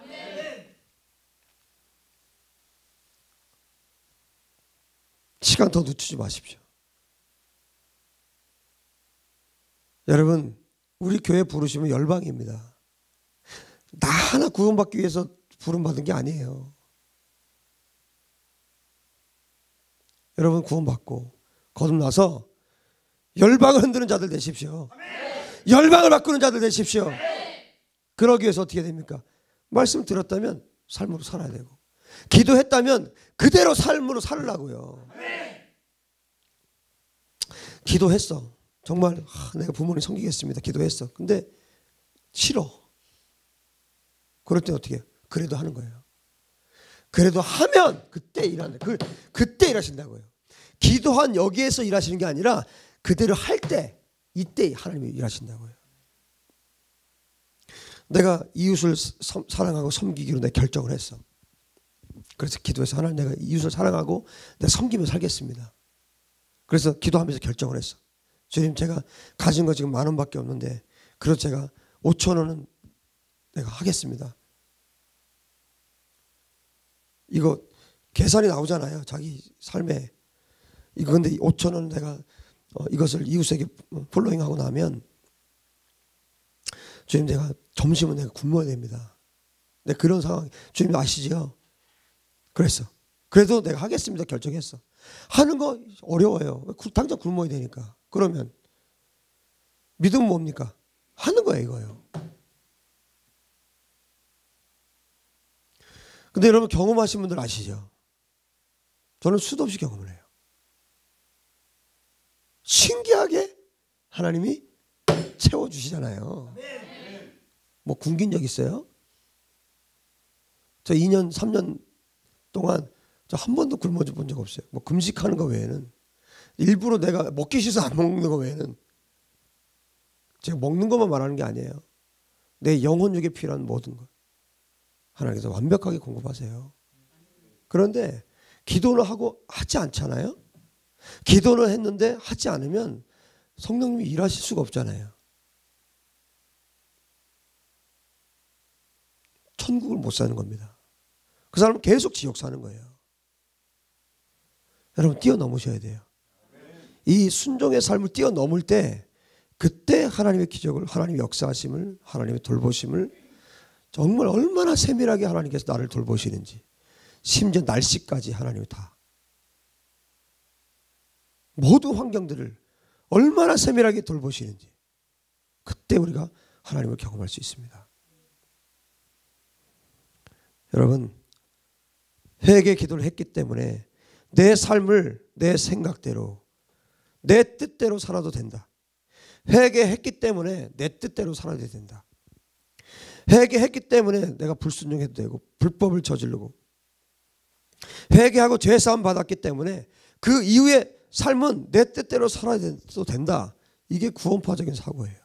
시간 더 늦추지 마십시오. 여러분, 우리 교회 부르시면 열방입니다. 나 하나 구원받기 위해서 부름받은 게 아니에요. 여러분 구원받고 거듭나서 열방을 흔드는 자들 되십시오. 열방을 바꾸는 자들 되십시오. 그러기 위해서 어떻게 됩니까? 말씀 들었다면 삶으로 살아야 되고, 기도했다면 그대로 삶으로 살으려고요. 기도했어. 정말 내가 부모님 섬기겠습니다. 기도했어. 근데 싫어. 그럴 때 어떻게 해요? 그래도 하는 거예요. 그래도 하면 그때 일한다. 그때 일하신다고요. 기도한 여기에서 일하시는 게 아니라 그대로 할 때, 이때 하나님이 일하신다고요. 내가 이웃을 사랑하고 섬기기로 내가 결정을 했어. 그래서 기도해서 하나님, 내가 이웃을 사랑하고 내가 섬기며 살겠습니다. 그래서 기도하면서 결정을 했어. 주님, 제가 가진 거 지금 10,000원밖에 없는데 그래서 제가 5,000원은 내가 하겠습니다. 이거 계산이 나오잖아요. 자기 삶에. 이거 근데 5,000원 내가 이것을 이웃에게 폴로잉하고 나면 주님, 내가 점심은 내가 굶어야 됩니다. 내 그런 상황 주님 아시죠? 그랬어. 그래도 내가 하겠습니다. 결정했어. 하는 거 어려워요. 당장 굶어야 되니까. 그러면 믿음은 뭡니까? 하는 거예요, 이거예요. 근데 여러분 경험하신 분들 아시죠? 저는 수도 없이 경험을 해요. 신기하게 하나님이 채워주시잖아요. 뭐 굶긴 적 있어요? 저 2년 3년 동안 저 한 번도 굶어 본 적 없어요. 뭐 금식하는 거 외에는, 일부러 내가 먹기 싫어서 안 먹는 거 외에는. 제가 먹는 것만 말하는 게 아니에요. 내 영혼육에 필요한 모든 것 하나님께서 완벽하게 공급하세요. 그런데 기도를 하고 하지 않잖아요. 기도를 했는데 하지 않으면 성령님이 일하실 수가 없잖아요. 천국을 못 사는 겁니다. 그 사람은 계속 지옥 사는 거예요. 여러분 뛰어넘으셔야 돼요. 이 순종의 삶을 뛰어넘을 때 그때 하나님의 기적을, 하나님의 역사하심을, 하나님의 돌보심을 정말 얼마나 세밀하게 하나님께서 나를 돌보시는지, 심지어 날씨까지 하나님이 다 모든 환경들을 얼마나 세밀하게 돌보시는지 그때 우리가 하나님을 경험할 수 있습니다. 여러분 회개 기도를 했기 때문에 내 삶을 내 생각대로 내 뜻대로 살아도 된다. 회개했기 때문에 내 뜻대로 살아야 된다. 회개했기 때문에 내가 불순종해도 되고 불법을 저지르고, 회개하고 죄사함 받았기 때문에 그 이후의 삶은 내 뜻대로 살아야 된다. 이게 구원파적인 사고예요.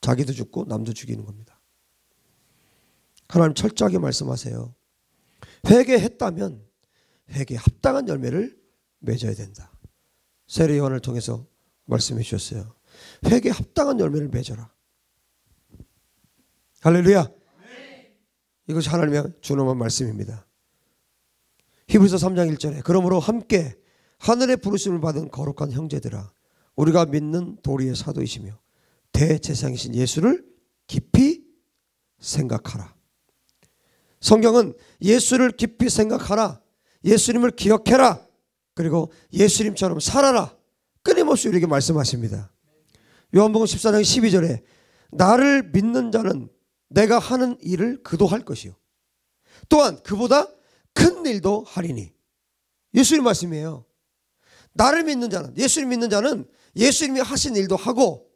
자기도 죽고 남도 죽이는 겁니다. 하나님 철저하게 말씀하세요. 회개했다면 회개에 합당한 열매를 맺어야 된다. 세례 요한을 통해서 말씀해 주셨어요. 회개에 합당한 열매를 맺어라. 할렐루야. 이것이 하나님의 준엄한 말씀입니다. 히브리서 3장 1절에 그러므로 함께 하늘의 부르심을 받은 거룩한 형제들아, 우리가 믿는 도리의 사도이시며 대제사장이신 예수를 깊이 생각하라. 성경은 예수를 깊이 생각하라. 예수님을 기억해라. 그리고 예수님처럼 살아라. 끊임없이 우리에게 말씀하십니다. 요한복음 14장 12절에 나를 믿는 자는 내가 하는 일을 그도 할 것이요 또한 그보다 큰 일도 하리니. 예수님 말씀이에요. 나를 믿는 자는, 예수님 믿는 자는 예수님이 하신 일도 하고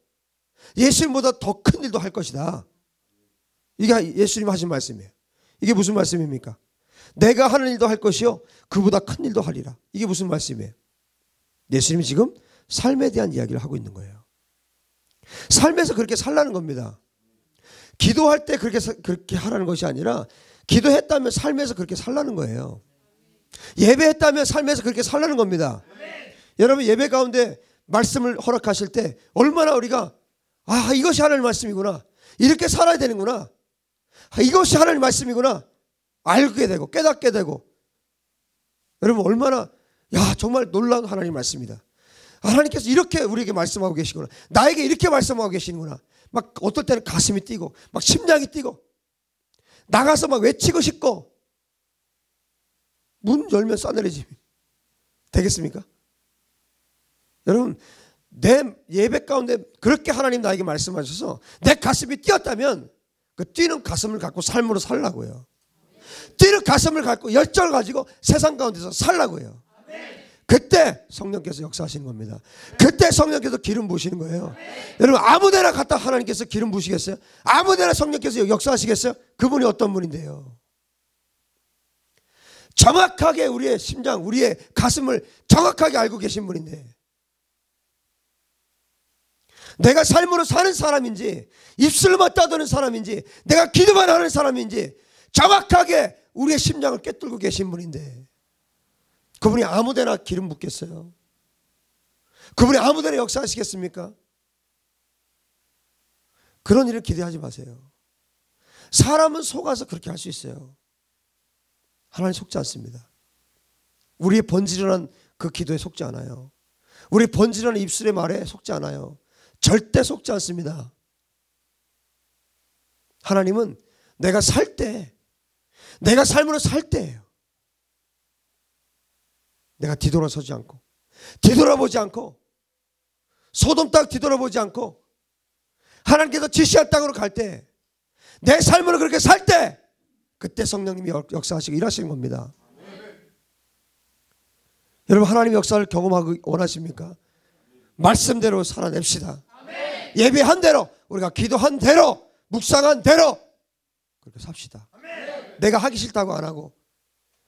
예수님보다 더 큰 일도 할 것이다. 이게 예수님이 하신 말씀이에요. 이게 무슨 말씀입니까? 내가 하는 일도 할 것이요 그보다 큰 일도 하리라. 이게 무슨 말씀이에요? 예수님이 지금 삶에 대한 이야기를 하고 있는 거예요. 삶에서 그렇게 살라는 겁니다. 기도할 때 그렇게 하라는 것이 아니라 기도했다면 삶에서 그렇게 살라는 거예요. 예배했다면 삶에서 그렇게 살라는 겁니다. 여러분 예배 가운데 말씀을 허락하실 때 얼마나 우리가 이것이 하나님의 말씀이구나. 이렇게 살아야 되는구나. 이것이 하나님의 말씀이구나. 알게 되고 깨닫게 되고. 여러분 얼마나 정말 놀라운 하나님의 말씀이다. 하나님께서 이렇게 우리에게 말씀하고 계시구나. 나에게 이렇게 말씀하고 계시는구나. 막 어떨 때는 가슴이 뛰고 막 심장이 뛰고 나가서 막 외치고 싶고 문 열면 싸늘해짐 되겠습니까? 여러분 내 예배 가운데 그렇게 하나님 나에게 말씀하셔서 내 가슴이 뛰었다면 그 뛰는 가슴을 갖고 삶으로 살라고요. 뛰는 가슴을 갖고 열정을 가지고 세상 가운데서 살라고요. 그때 성령께서 역사하시는 겁니다. 그때 성령께서 기름 부으시는 거예요. 여러분 아무데나 갖다 하나님께서 기름 부으시겠어요? 아무데나 성령께서 역사하시겠어요? 그분이 어떤 분인데요? 정확하게 우리의 심장, 우리의 가슴을 정확하게 알고 계신 분인데 내가 삶으로 사는 사람인지 입술로만 떠드는 사람인지 내가 기도만 하는 사람인지 정확하게 우리의 심장을 꿰뚫고 계신 분인데 그분이 아무데나 기름 붓겠어요? 그분이 아무데나 역사하시겠습니까? 그런 일을 기대하지 마세요. 사람은 속아서 그렇게 할 수 있어요. 하나님 속지 않습니다. 우리의 번지르는 그 기도에 속지 않아요. 우리의 번지르는 입술의 말에 속지 않아요. 절대 속지 않습니다. 하나님은 내가 살 때, 내가 삶으로 살 때예요. 내가 뒤돌아서지 않고 뒤돌아보지 않고 소돔 땅 뒤돌아보지 않고 하나님께서 지시할 땅으로 갈 때 내 삶으로 그렇게 살 때 그때 성령님이 역사하시고 일하시는 겁니다. 여러분 하나님의 역사를 경험하기 원하십니까? 말씀대로 살아냅시다. 예배한 대로 우리가 기도한 대로 묵상한 대로 그렇게 삽시다. 내가 하기 싫다고 안 하고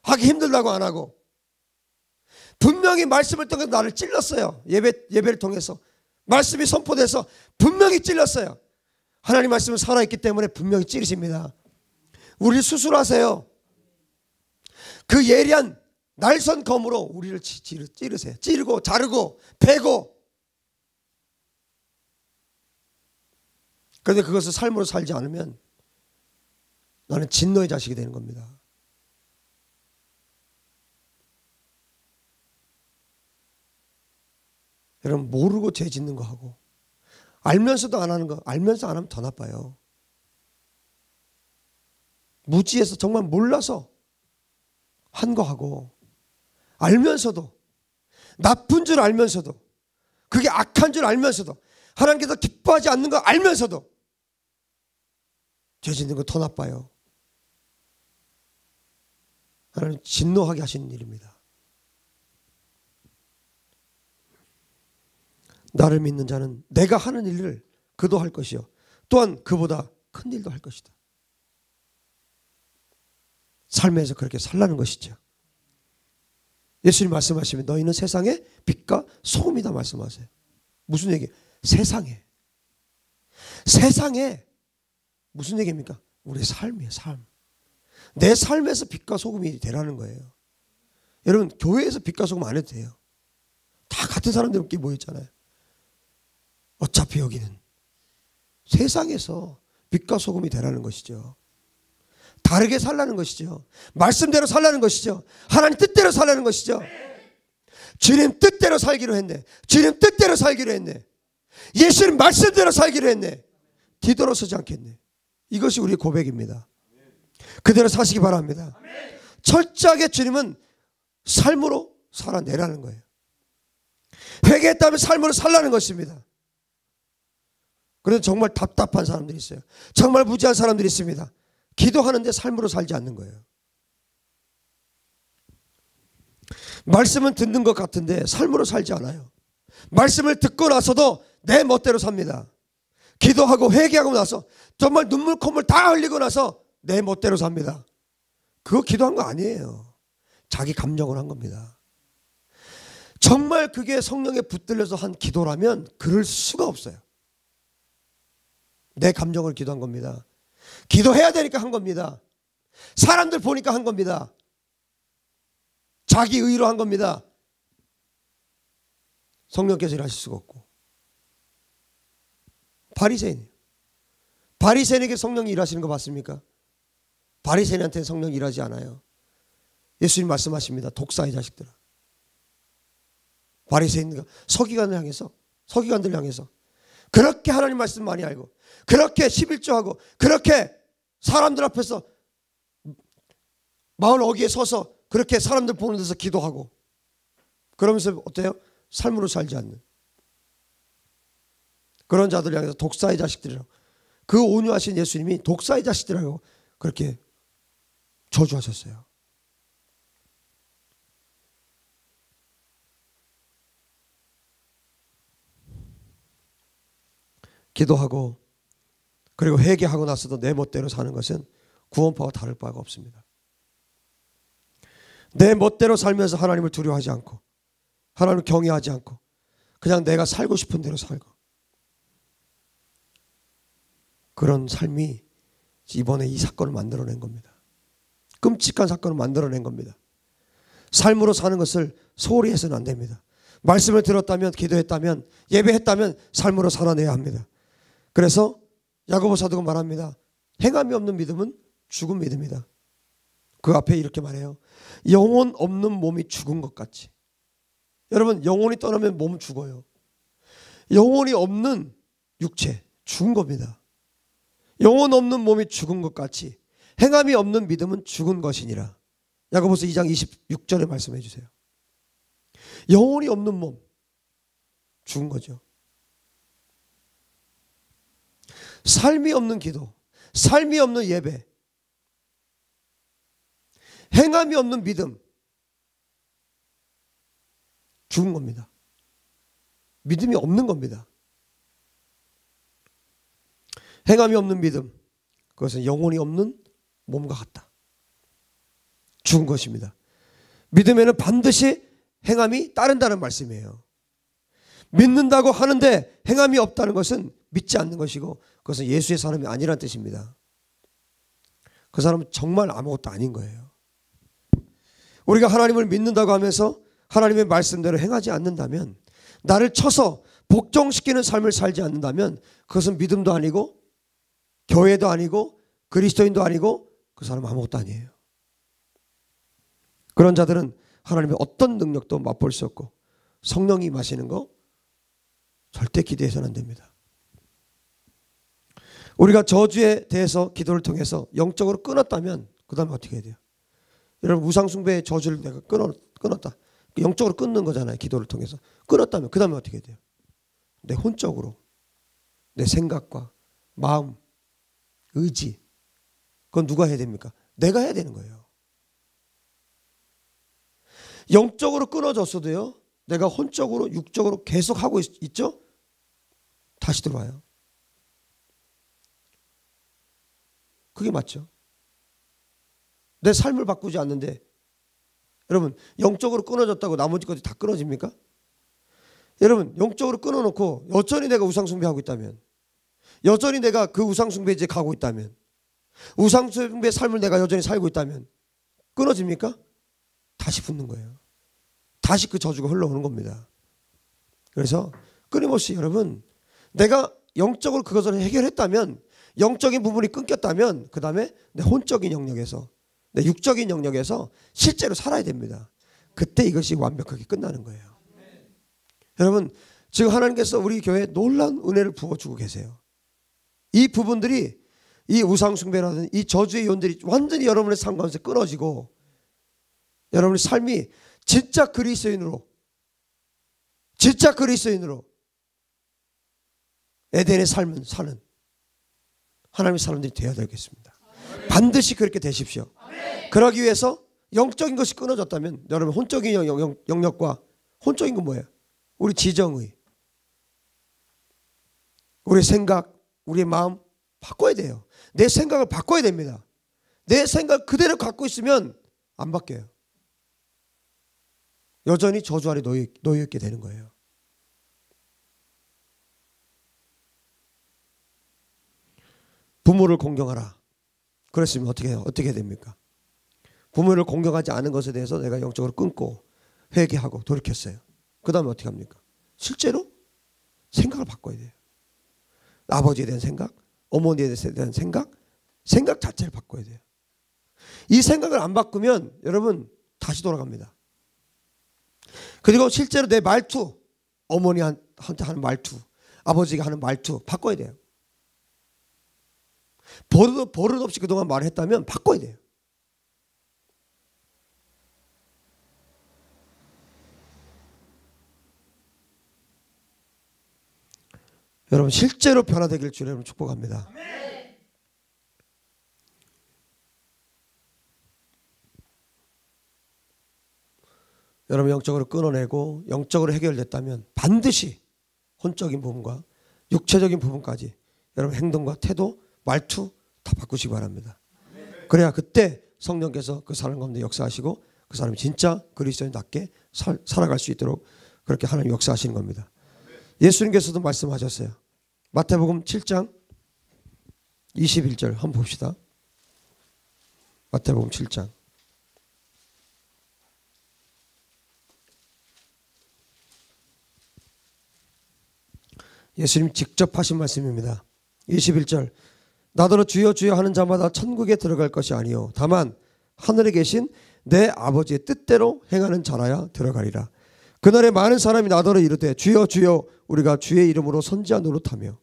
하기 힘들다고 안 하고 분명히 말씀을 통해서 나를 찔렀어요. 예배를 통해서 말씀이 선포돼서 분명히 찔렀어요. 하나님 말씀은 살아있기 때문에 분명히 찌르십니다. 우리를 수술하세요. 그 예리한 날선 검으로 우리를 찌르세요. 찌르고 자르고 베고. 그런데 그것을 삶으로 살지 않으면 나는 진노의 자식이 되는 겁니다. 여러분 모르고 죄 짓는 거 하고 알면서도 안 하는 거 알면서 안 하면 더 나빠요. 무지해서 정말 몰라서 한 거 하고 알면서도 나쁜 줄 알면서도 그게 악한 줄 알면서도 하나님께서 기뻐하지 않는 거 알면서도 죄 짓는 거 더 나빠요. 하나님 진노하게 하시는 일입니다. 나를 믿는 자는 내가 하는 일을 그도 할 것이요 또한 그보다 큰 일도 할 것이다. 삶에서 그렇게 살라는 것이죠. 예수님 말씀하시면 너희는 세상의 빛과 소금이다 말씀하세요. 무슨 얘기예요? 세상에 무슨 얘기입니까? 우리의 삶이에요. 삶. 내 삶에서 빛과 소금이 되라는 거예요. 여러분 교회에서 빛과 소금 안 해도 돼요. 다 같은 사람들끼리 모였잖아요. 어차피 여기는 세상에서 빛과 소금이 되라는 것이죠. 다르게 살라는 것이죠. 말씀대로 살라는 것이죠. 하나님 뜻대로 살라는 것이죠. 주님 뜻대로 살기로 했네. 주님 뜻대로 살기로 했네. 예수님 말씀대로 살기로 했네. 뒤돌아서지 않겠네. 이것이 우리의 고백입니다. 그대로 사시기 바랍니다. 철저하게 주님은 삶으로 살아내라는 거예요. 회개했다면 삶으로 살라는 것입니다. 그런데 정말 답답한 사람들이 있어요. 정말 무지한 사람들이 있습니다. 기도하는데 삶으로 살지 않는 거예요. 말씀은 듣는 것 같은데 삶으로 살지 않아요. 말씀을 듣고 나서도 내 멋대로 삽니다. 기도하고 회개하고 나서 정말 눈물 콧물 다 흘리고 나서 내 멋대로 삽니다. 그거 기도한 거 아니에요. 자기 감정을 한 겁니다. 정말 그게 성령에 붙들려서 한 기도라면 그럴 수가 없어요. 내 감정을 기도한 겁니다. 기도해야 되니까 한 겁니다. 사람들 보니까 한 겁니다. 자기 의로 한 겁니다. 성령께서 일하실 수가 없고. 바리새인. 바리새인에게 성령이 일하시는 거 봤습니까? 바리새인한테는 성령이 일하지 않아요. 예수님 말씀하십니다. 독사의 자식들아. 바리새인과 서기관들 향해서 그렇게 하나님 말씀 많이 알고 그렇게 11조하고 그렇게 사람들 앞에서 마을 어귀에 서서 그렇게 사람들 보는 데서 기도하고 그러면서 어때요? 삶으로 살지 않는 그런 자들 향해서 독사의 자식들이라고, 그 온유하신 예수님이 독사의 자식들이라고 그렇게 저주하셨어요. 기도하고 그리고 회개하고 나서도 내 멋대로 사는 것은 구원파와 다를 바가 없습니다. 내 멋대로 살면서 하나님을 두려워하지 않고 하나님을 경외하지 않고 그냥 내가 살고 싶은 대로 살고, 그런 삶이 이번에 이 사건을 만들어낸 겁니다. 끔찍한 사건을 만들어낸 겁니다. 삶으로 사는 것을 소홀히 해서는 안 됩니다. 말씀을 들었다면, 기도했다면, 예배했다면 삶으로 살아내야 합니다. 그래서 야고보 사도가 말합니다. 행함이 없는 믿음은 죽은 믿음이다. 그 앞에 이렇게 말해요. 영혼 없는 몸이 죽은 것 같이. 여러분, 영혼이 떠나면 몸은 죽어요. 영혼이 없는 육체, 죽은 겁니다. 영혼 없는 몸이 죽은 것 같이 행함이 없는 믿음은 죽은 것이니라. 야고보서 2장 26절에 말씀해 주세요. 영혼이 없는 몸, 죽은 거죠. 삶이 없는 기도, 삶이 없는 예배, 행함이 없는 믿음, 죽은 겁니다. 믿음이 없는 겁니다. 행함이 없는 믿음, 그것은 영혼이 없는 몸과 같다. 죽은 것입니다. 믿음에는 반드시 행함이 따른다는 말씀이에요. 믿는다고 하는데 행함이 없다는 것은 믿지 않는 것이고 그것은 예수의 사람이 아니라는 뜻입니다. 그 사람은 정말 아무것도 아닌 거예요. 우리가 하나님을 믿는다고 하면서 하나님의 말씀대로 행하지 않는다면, 나를 쳐서 복종시키는 삶을 살지 않는다면 그것은 믿음도 아니고 교회도 아니고 그리스도인도 아니고 그 사람은 아무것도 아니에요. 그런 자들은 하나님의 어떤 능력도 맛볼 수 없고 성령이 임하시는 거 절대 기대해서는 안 됩니다. 우리가 저주에 대해서 기도를 통해서 영적으로 끊었다면 그 다음에 어떻게 해야 돼요? 여러분, 우상숭배의 저주를 내가 끊었다. 영적으로 끊는 거잖아요. 기도를 통해서. 끊었다면 그 다음에 어떻게 해야 돼요? 내 혼적으로 내 생각과 마음, 의지, 그건 누가 해야 됩니까? 내가 해야 되는 거예요. 영적으로 끊어졌어도요, 내가 혼적으로 육적으로 계속 하고 있죠? 다시 들어와요. 그게 맞죠. 내 삶을 바꾸지 않는데, 여러분, 영적으로 끊어졌다고 나머지 것이 다 끊어집니까? 여러분, 영적으로 끊어놓고 여전히 내가 우상숭배하고 있다면, 여전히 내가 그 우상숭배에 가고 있다면, 우상숭배 삶을 내가 여전히 살고 있다면 끊어집니까? 다시 붙는 거예요. 다시 그 저주가 흘러오는 겁니다. 그래서 끊임없이 여러분, 내가 영적으로 그것을 해결했다면, 영적인 부분이 끊겼다면 그 다음에 내 혼적인 영역에서, 내 육적인 영역에서 실제로 살아야 됩니다. 그때 이것이 완벽하게 끝나는 거예요. 여러분, 지금 하나님께서 우리 교회에 놀라운 은혜를 부어주고 계세요. 이 부분들이 이 우상숭배라든 이 저주의 요인들이 완전히 여러분의 삶 가운데 끊어지고 여러분의 삶이 진짜 그리스도인으로 에덴의 삶을 사는 하나님의 사람들이 되어야 되겠습니다. 반드시 그렇게 되십시오. 그러기 위해서 영적인 것이 끊어졌다면 여러분 혼적인 영역과 혼적인 건 뭐예요? 우리 지정의, 우리 생각, 우리의 마음 바꿔야 돼요. 내 생각을 바꿔야 됩니다. 내 생각 그대로 갖고 있으면 안 바뀌어요. 여전히 저주 아래 놓여 있게 되는 거예요. 부모를 공경하라. 그랬으면 어떻게 해요? 어떻게 됩니까? 부모를 공경하지 않은 것에 대해서 내가 영적으로 끊고 회개하고 돌이켰어요. 그 다음에 어떻게 합니까? 실제로 생각을 바꿔야 돼요. 아버지에 대한 생각, 어머니에 대한 생각 자체를 바꿔야 돼요. 이 생각을 안 바꾸면 여러분 다시 돌아갑니다. 그리고 실제로 내 말투, 어머니한테 하는 말투, 아버지가 하는 말투 바꿔야 돼요. 버릇 없이 그동안 말을 했다면 바꿔야 돼요. 여러분 실제로 변화되길 주를 여러분 축복합니다. 여러분 영적으로 끊어내고 영적으로 해결됐다면 반드시 혼적인 부분과 육체적인 부분까지 여러분 행동과 태도, 말투 다 바꾸시기 바랍니다. 그래야 그때 성령께서 그 사람 가운데 역사하시고 그 사람이 진짜 그리스도인답게 살아갈 수 있도록 그렇게 하나님 역사하시는 겁니다. 예수님께서도 말씀하셨어요. 마태복음 7장 21절 한번 봅시다. 마태복음 7장 예수님 직접 하신 말씀입니다. 21절 나더러 주여 주여 하는 자마다 천국에 들어갈 것이 아니요 다만 하늘에 계신 내 아버지의 뜻대로 행하는 자라야 들어가리라. 그날에 많은 사람이 나더러 이르되 주여 주여 우리가 주의 이름으로 선지자 노릇하며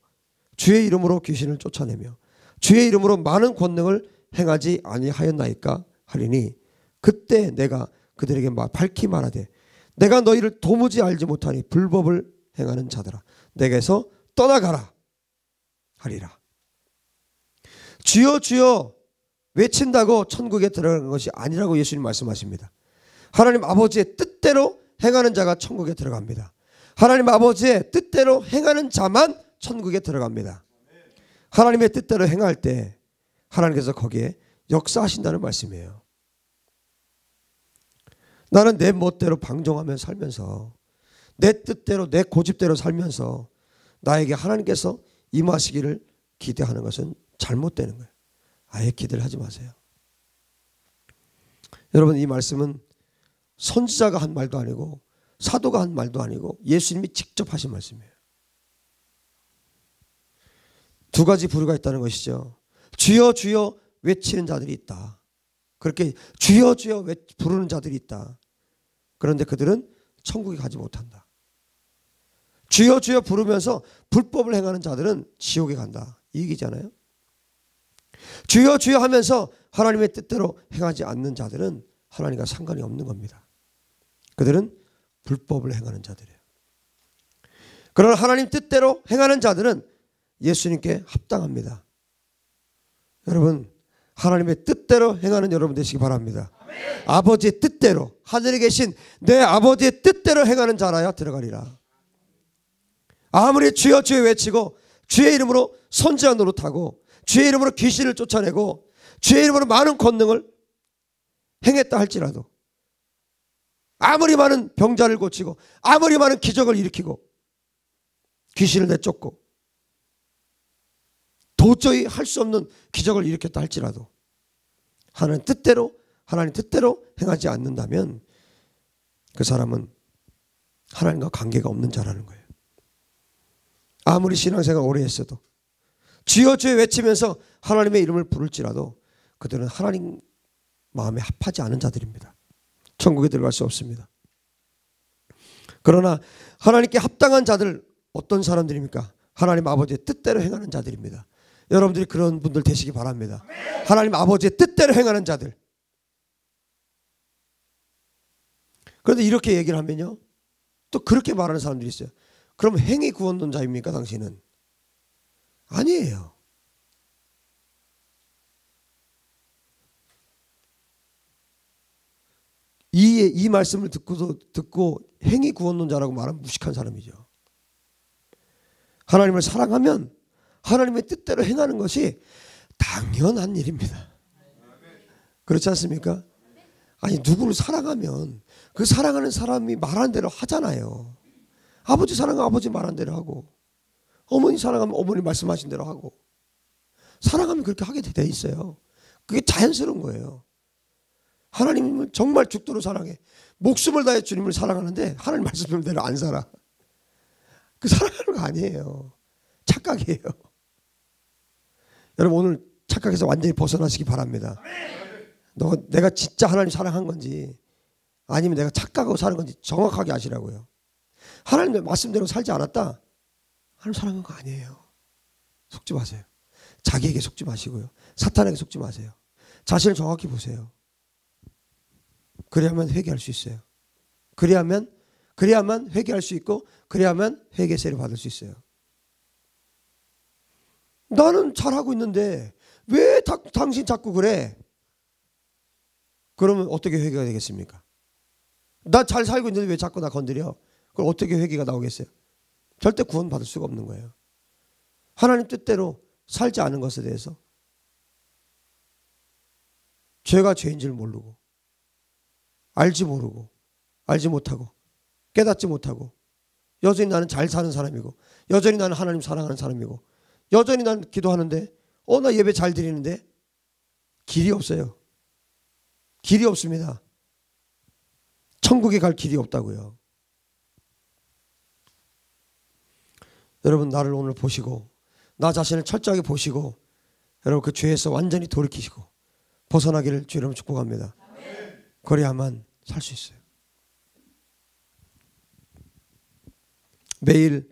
주의 이름으로 귀신을 쫓아내며 주의 이름으로 많은 권능을 행하지 아니하였나이까 하리니 그때 내가 그들에게 밝히 말하되 내가 너희를 도무지 알지 못하니 불법을 행하는 자들아 내게서 떠나가라 하리라. 주여 주여 외친다고 천국에 들어가는 것이 아니라고 예수님 말씀하십니다. 하나님 아버지의 뜻대로 행하는 자가 천국에 들어갑니다. 하나님 아버지의 뜻대로 행하는 자만 천국에 들어갑니다. 하나님의 뜻대로 행할 때 하나님께서 거기에 역사하신다는 말씀이에요. 나는 내 멋대로 방종하며 살면서 내 뜻대로 내 고집대로 살면서 나에게 하나님께서 임하시기를 기대하는 것은 잘못되는 거예요. 아예 기대를 하지 마세요. 여러분 이 말씀은 선지자가 한 말도 아니고 사도가 한 말도 아니고 예수님이 직접 하신 말씀이에요. 두 가지 부류가 있다는 것이죠. 주여 주여 외치는 자들이 있다. 그렇게 주여 주여 부르는 자들이 있다. 그런데 그들은 천국에 가지 못한다. 주여 주여 부르면서 불법을 행하는 자들은 지옥에 간다. 이 얘기잖아요. 주여 주여 하면서 하나님의 뜻대로 행하지 않는 자들은 하나님과 상관이 없는 겁니다. 그들은 불법을 행하는 자들이에요. 그러나 하나님 뜻대로 행하는 자들은 예수님께 합당합니다. 여러분 하나님의 뜻대로 행하는 여러분 되시기 바랍니다. 아멘. 아버지의 뜻대로 하늘에 계신 내 아버지의 뜻대로 행하는 자라야 들어가리라. 아무리 주여 주여 외치고 주의 이름으로 선지자 노릇하고 주의 이름으로 귀신을 쫓아내고 주의 이름으로 많은 권능을 행했다 할지라도 아무리 많은 병자를 고치고 아무리 많은 기적을 일으키고 귀신을 내쫓고 도저히 할 수 없는 기적을 일으켰다 할지라도 하나님 뜻대로 행하지 않는다면 그 사람은 하나님과 관계가 없는 자라는 거예요. 아무리 신앙생활 오래 했어도 주여 주여 외치면서 하나님의 이름을 부를지라도 그들은 하나님 마음에 합하지 않은 자들입니다. 천국에 들어갈 수 없습니다. 그러나 하나님께 합당한 자들 어떤 사람들입니까? 하나님 아버지의 뜻대로 행하는 자들입니다. 여러분들이 그런 분들 되시기 바랍니다. 하나님 아버지의 뜻대로 행하는 자들. 그런데 이렇게 얘기를 하면요, 또 그렇게 말하는 사람들이 있어요. 그럼 행위 구원론자입니까 당신은? 아니에요. 이 말씀을 듣고 행위 구원론자라고 말하면 무식한 사람이죠. 하나님을 사랑하면 하나님의 뜻대로 행하는 것이 당연한 일입니다. 그렇지 않습니까? 아니, 누구를 사랑하면 그 사랑하는 사람이 말하는 대로 하잖아요. 아버지 사랑하면 아버지 말하는 대로 하고, 어머니 사랑하면 어머니 말씀하신 대로 하고, 사랑하면 그렇게 하게 돼 있어요. 그게 자연스러운 거예요. 하나님을 정말 죽도록 사랑해. 목숨을 다해 주님을 사랑하는데 하나님 말씀대로 안 살아. 그 사랑하는 거 아니에요. 착각이에요. 여러분, 오늘 착각해서 완전히 벗어나시기 바랍니다. 내가 진짜 하나님 사랑한 건지 아니면 내가 착각하고 사는 건지 정확하게 아시라고요. 하나님의 말씀대로 살지 않았다, 하나님 사랑한 거 아니에요. 속지 마세요. 자기에게 속지 마시고요. 사탄에게 속지 마세요. 자신을 정확히 보세요. 그래야만 회개할 수 있어요. 그래야만 회개할 수 있고, 그래야만 회개세를 받을 수 있어요. 나는 잘하고 있는데 왜 당신 자꾸 그래? 그러면 어떻게 회개가 되겠습니까? 나 잘 살고 있는데 왜 자꾸 나 건드려? 그럼 어떻게 회개가 나오겠어요? 절대 구원 받을 수가 없는 거예요. 하나님 뜻대로 살지 않은 것에 대해서 죄가 죄인 줄 모르고, 알지 못하고, 깨닫지 못하고, 여전히 나는 잘 사는 사람이고, 여전히 나는 하나님 사랑하는 사람이고, 여전히 나는 기도하는데, 나 예배 잘 드리는데, 길이 없어요. 길이 없습니다. 천국에 갈 길이 없다고요. 여러분, 나를 오늘 보시고, 나 자신을 철저하게 보시고, 여러분 그 죄에서 완전히 돌이키시고 벗어나기를 주의 이름으로 축복합니다. 그래야만 살 수 있어요. 매일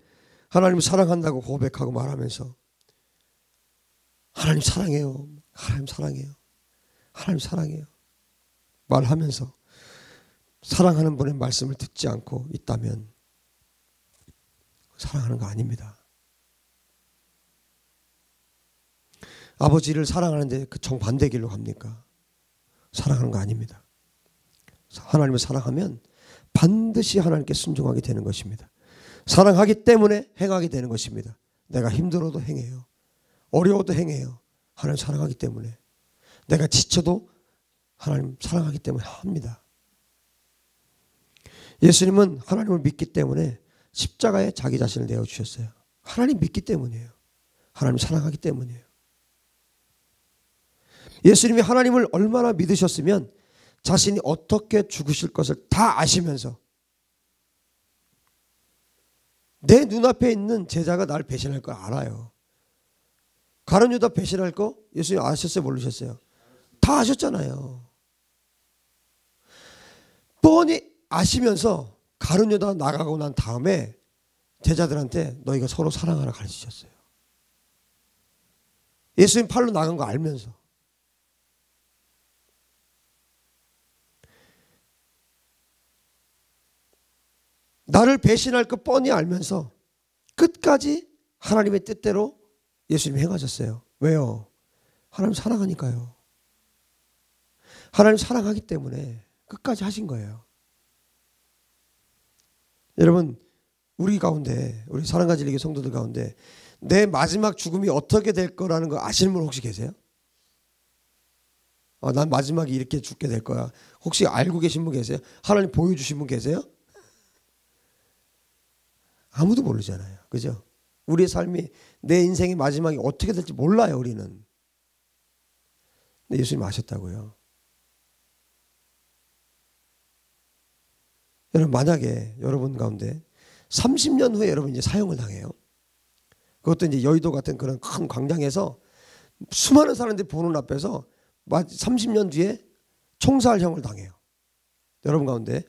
하나님을 사랑한다고 고백하고 말하면서 하나님 사랑해요, 하나님 사랑해요, 하나님 사랑해요 말하면서 사랑하는 분의 말씀을 듣지 않고 있다면 사랑하는 거 아닙니다. 아버지를 사랑하는데 그 정반대 길로 갑니까? 사랑하는 거 아닙니다. 하나님을 사랑하면 반드시 하나님께 순종하게 되는 것입니다. 사랑하기 때문에 행하게 되는 것입니다. 내가 힘들어도 행해요. 어려워도 행해요. 하나님 사랑하기 때문에. 내가 지쳐도 하나님 사랑하기 때문에 합니다. 예수님은 하나님을 믿기 때문에 십자가에 자기 자신을 내어주셨어요. 하나님 믿기 때문이에요. 하나님 사랑하기 때문이에요. 예수님이 하나님을 얼마나 믿으셨으면 자신이 어떻게 죽으실 것을 다 아시면서 내 눈앞에 있는 제자가 나를 배신할 걸 알아요. 가룟 유다 배신할 거 예수님 아셨어요? 모르셨어요? 다 아셨잖아요. 뻔히 아시면서 가룟 유다 나가고 난 다음에 제자들한테 너희가 서로 사랑하라 가르치셨어요. 예수님 팔로 나간 거 알면서. 나를 배신할 거 뻔히 알면서 끝까지 하나님의 뜻대로 예수님이 행하셨어요. 왜요? 하나님 사랑하니까요. 하나님 사랑하기 때문에 끝까지 하신 거예요. 여러분, 우리 가운데, 우리 사랑과 진리교회 성도들 가운데 내 마지막 죽음이 어떻게 될 거라는 거 아시는 분 혹시 계세요? 난 마지막에 이렇게 죽게 될 거야. 혹시 알고 계신 분 계세요? 하나님 보여주신 분 계세요? 아무도 모르잖아요. 그죠? 우리의 삶이, 내 인생의 마지막이 어떻게 될지 몰라요, 우리는. 근데 예수님 아셨다고요. 여러분, 만약에 여러분 가운데 30년 후에 여러분 이제 사형을 당해요. 그것도 이제 여의도 같은 그런 큰 광장에서 수많은 사람들이 보는 앞에서 30년 뒤에 총살형을 당해요. 여러분 가운데.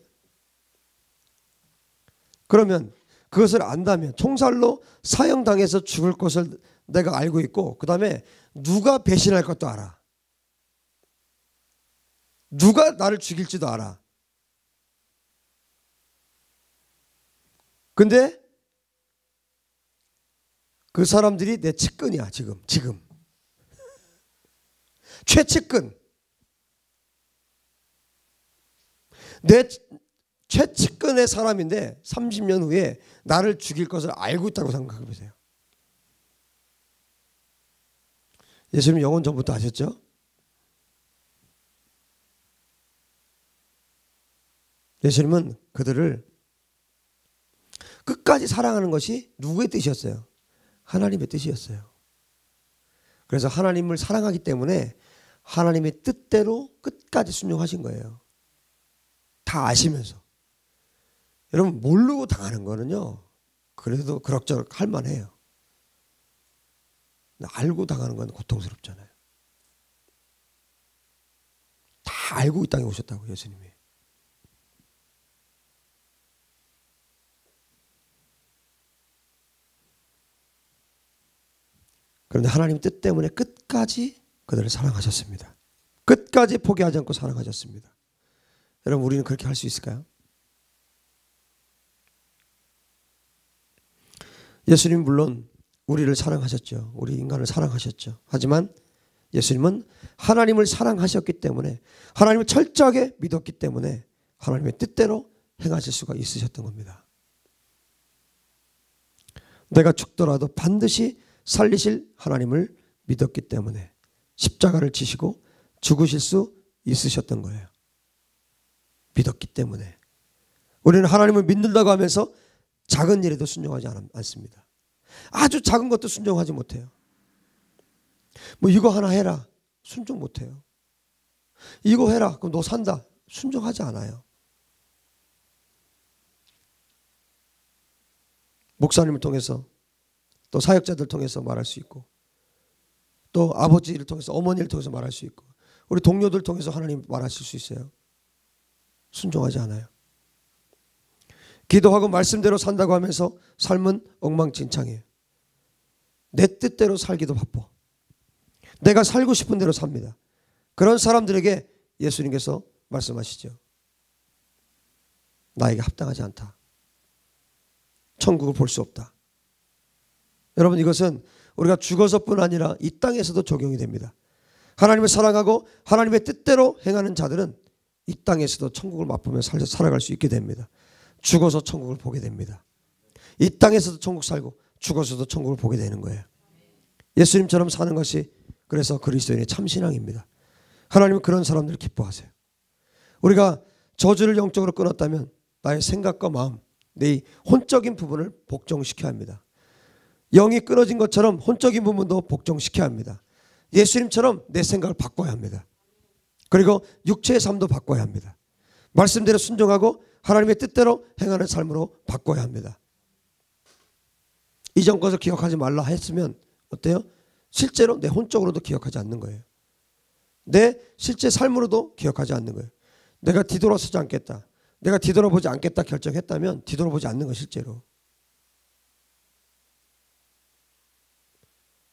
그러면 그것을 안다면, 총살로 사형당해서 죽을 것을 내가 알고 있고, 그 다음에 누가 배신할 것도 알아. 누가 나를 죽일지도 알아. 근데 그 사람들이 내 측근이야. 지금 최측근. 내 최측근의 사람인데 30년 후에 나를 죽일 것을 알고 있다고 생각해 보세요. 예수님 영혼 전부터 아셨죠? 예수님은 그들을 끝까지 사랑하는 것이 누구의 뜻이었어요? 하나님의 뜻이었어요. 그래서 하나님을 사랑하기 때문에 하나님의 뜻대로 끝까지 순종하신 거예요. 다 아시면서. 여러분 모르고 당하는 거는요, 그래도 그럭저럭 할만해요. 알고 당하는 건 고통스럽잖아요. 다 알고 이 땅에 오셨다고 예수님이. 그런데 하나님 뜻 때문에 끝까지 그들을 사랑하셨습니다. 끝까지 포기하지 않고 사랑하셨습니다. 여러분 우리는 그렇게 할 수 있을까요? 예수님 물론 우리를 사랑하셨죠. 우리 인간을 사랑하셨죠. 하지만 예수님은 하나님을 사랑하셨기 때문에, 하나님을 철저하게 믿었기 때문에 하나님의 뜻대로 행하실 수가 있으셨던 겁니다. 내가 죽더라도 반드시 살리실 하나님을 믿었기 때문에 십자가를 지시고 죽으실 수 있으셨던 거예요. 믿었기 때문에. 우리는 하나님을 믿는다고 하면서 작은 일에도 순종하지 않습니다. 아주 작은 것도 순종하지 못해요. 뭐 이거 하나 해라. 순종 못해요. 이거 해라. 그럼 너 산다. 순종하지 않아요. 목사님을 통해서, 또 사역자들 통해서 말할 수 있고, 또 아버지를 통해서, 어머니를 통해서 말할 수 있고, 우리 동료들 통해서 하나님 말하실 수 있어요. 순종하지 않아요. 기도하고 말씀대로 산다고 하면서 삶은 엉망진창이에요. 내 뜻대로 살기도 바빠. 내가 살고 싶은 대로 삽니다. 그런 사람들에게 예수님께서 말씀하시죠. 나에게 합당하지 않다. 천국을 볼 수 없다. 여러분 이것은 우리가 죽어서뿐 아니라 이 땅에서도 적용이 됩니다. 하나님을 사랑하고 하나님의 뜻대로 행하는 자들은 이 땅에서도 천국을 맛보며 살아갈 수 있게 됩니다. 죽어서 천국을 보게 됩니다. 이 땅에서도 천국 살고 죽어서도 천국을 보게 되는 거예요. 예수님처럼 사는 것이 그래서 그리스도인의 참신앙입니다. 하나님은 그런 사람들을 기뻐하세요. 우리가 저주를 영적으로 끊었다면 나의 생각과 마음, 내 혼적인 부분을 복종시켜야 합니다. 영이 끊어진 것처럼 혼적인 부분도 복종시켜야 합니다. 예수님처럼 내 생각을 바꿔야 합니다. 그리고 육체의 삶도 바꿔야 합니다. 말씀대로 순종하고 하나님의 뜻대로 행하는 삶으로 바꿔야 합니다. 이전 것을 기억하지 말라 했으면 어때요? 실제로 내 혼적으로도 기억하지 않는 거예요. 내 실제 삶으로도 기억하지 않는 거예요. 내가 뒤돌아서지 않겠다. 내가 뒤돌아보지 않겠다 결정했다면 뒤돌아보지 않는 거 실제로.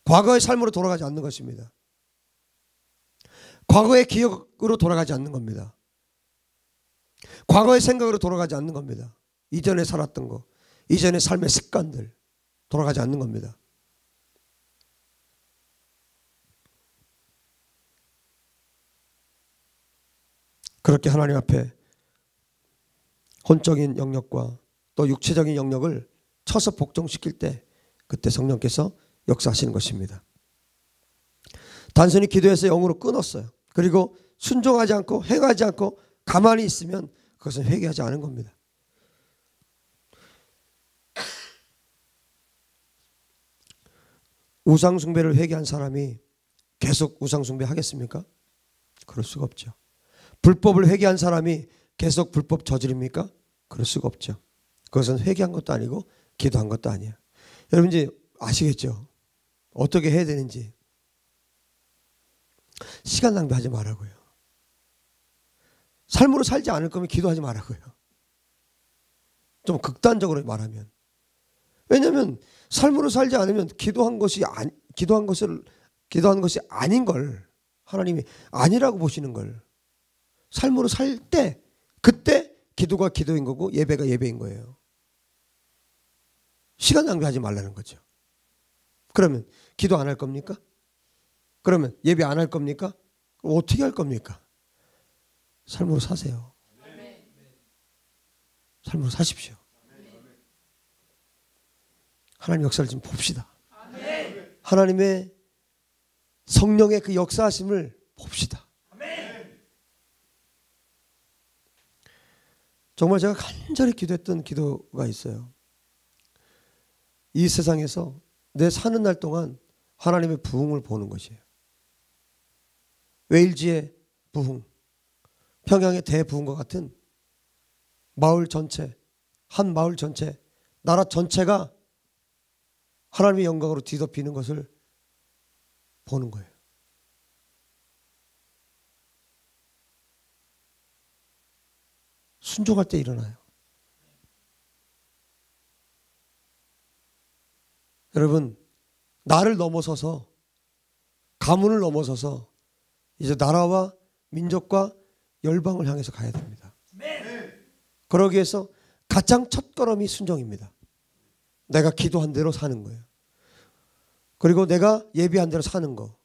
과거의 삶으로 돌아가지 않는 것입니다. 과거의 기억으로 돌아가지 않는 겁니다. 과거의 생각으로 돌아가지 않는 겁니다. 이전에 살았던 거, 이전의 삶의 습관들 돌아가지 않는 겁니다. 그렇게 하나님 앞에 혼적인 영역과 또 육체적인 영역을 쳐서 복종시킬 때 그때 성령께서 역사하시는 것입니다. 단순히 기도해서 영으로 끊었어요. 그리고 순종하지 않고 행하지 않고 가만히 있으면 그것은 회개하지 않은 겁니다. 우상숭배를 회개한 사람이 계속 우상숭배 하겠습니까? 그럴 수가 없죠. 불법을 회개한 사람이 계속 불법 저지릅니까? 그럴 수가 없죠. 그것은 회개한 것도 아니고 기도한 것도 아니에요. 여러분 이제 아시겠죠? 어떻게 해야 되는지. 시간 낭비하지 말라고요. 삶으로 살지 않을 거면 기도하지 말라고요. 좀 극단적으로 말하면 왜냐하면 삶으로 살지 않으면 기도한 것이 아닌 걸 하나님이 아니라고 보시는 걸 삶으로 살 때 그때 기도가 기도인 거고 예배가 예배인 거예요. 시간 낭비하지 말라는 거죠. 그러면 기도 안 할 겁니까? 그러면 예배 안 할 겁니까? 그럼 어떻게 할 겁니까? 삶으로 사세요. 삶으로 사십시오. 하나님 역사를 좀 봅시다. 하나님의 성령의 그 역사하심을 봅시다. 정말 제가 간절히 기도했던 기도가 있어요. 이 세상에서 내 사는 날 동안 하나님의 부흥을 보는 것이에요. 웨일즈의 부흥, 평양의 대부흥과 같은 마을 전체, 한 마을 전체, 나라 전체가 하나님의 영광으로 뒤덮이는 것을 보는 거예요. 순종할 때 일어나요. 여러분, 나를 넘어서서 가문을 넘어서서 이제 나라와 민족과 열방을 향해서 가야 됩니다. 그러기 위해서 가장 첫걸음이 순종입니다. 내가 기도한 대로 사는 거예요. 그리고 내가 예비한 대로 사는 거.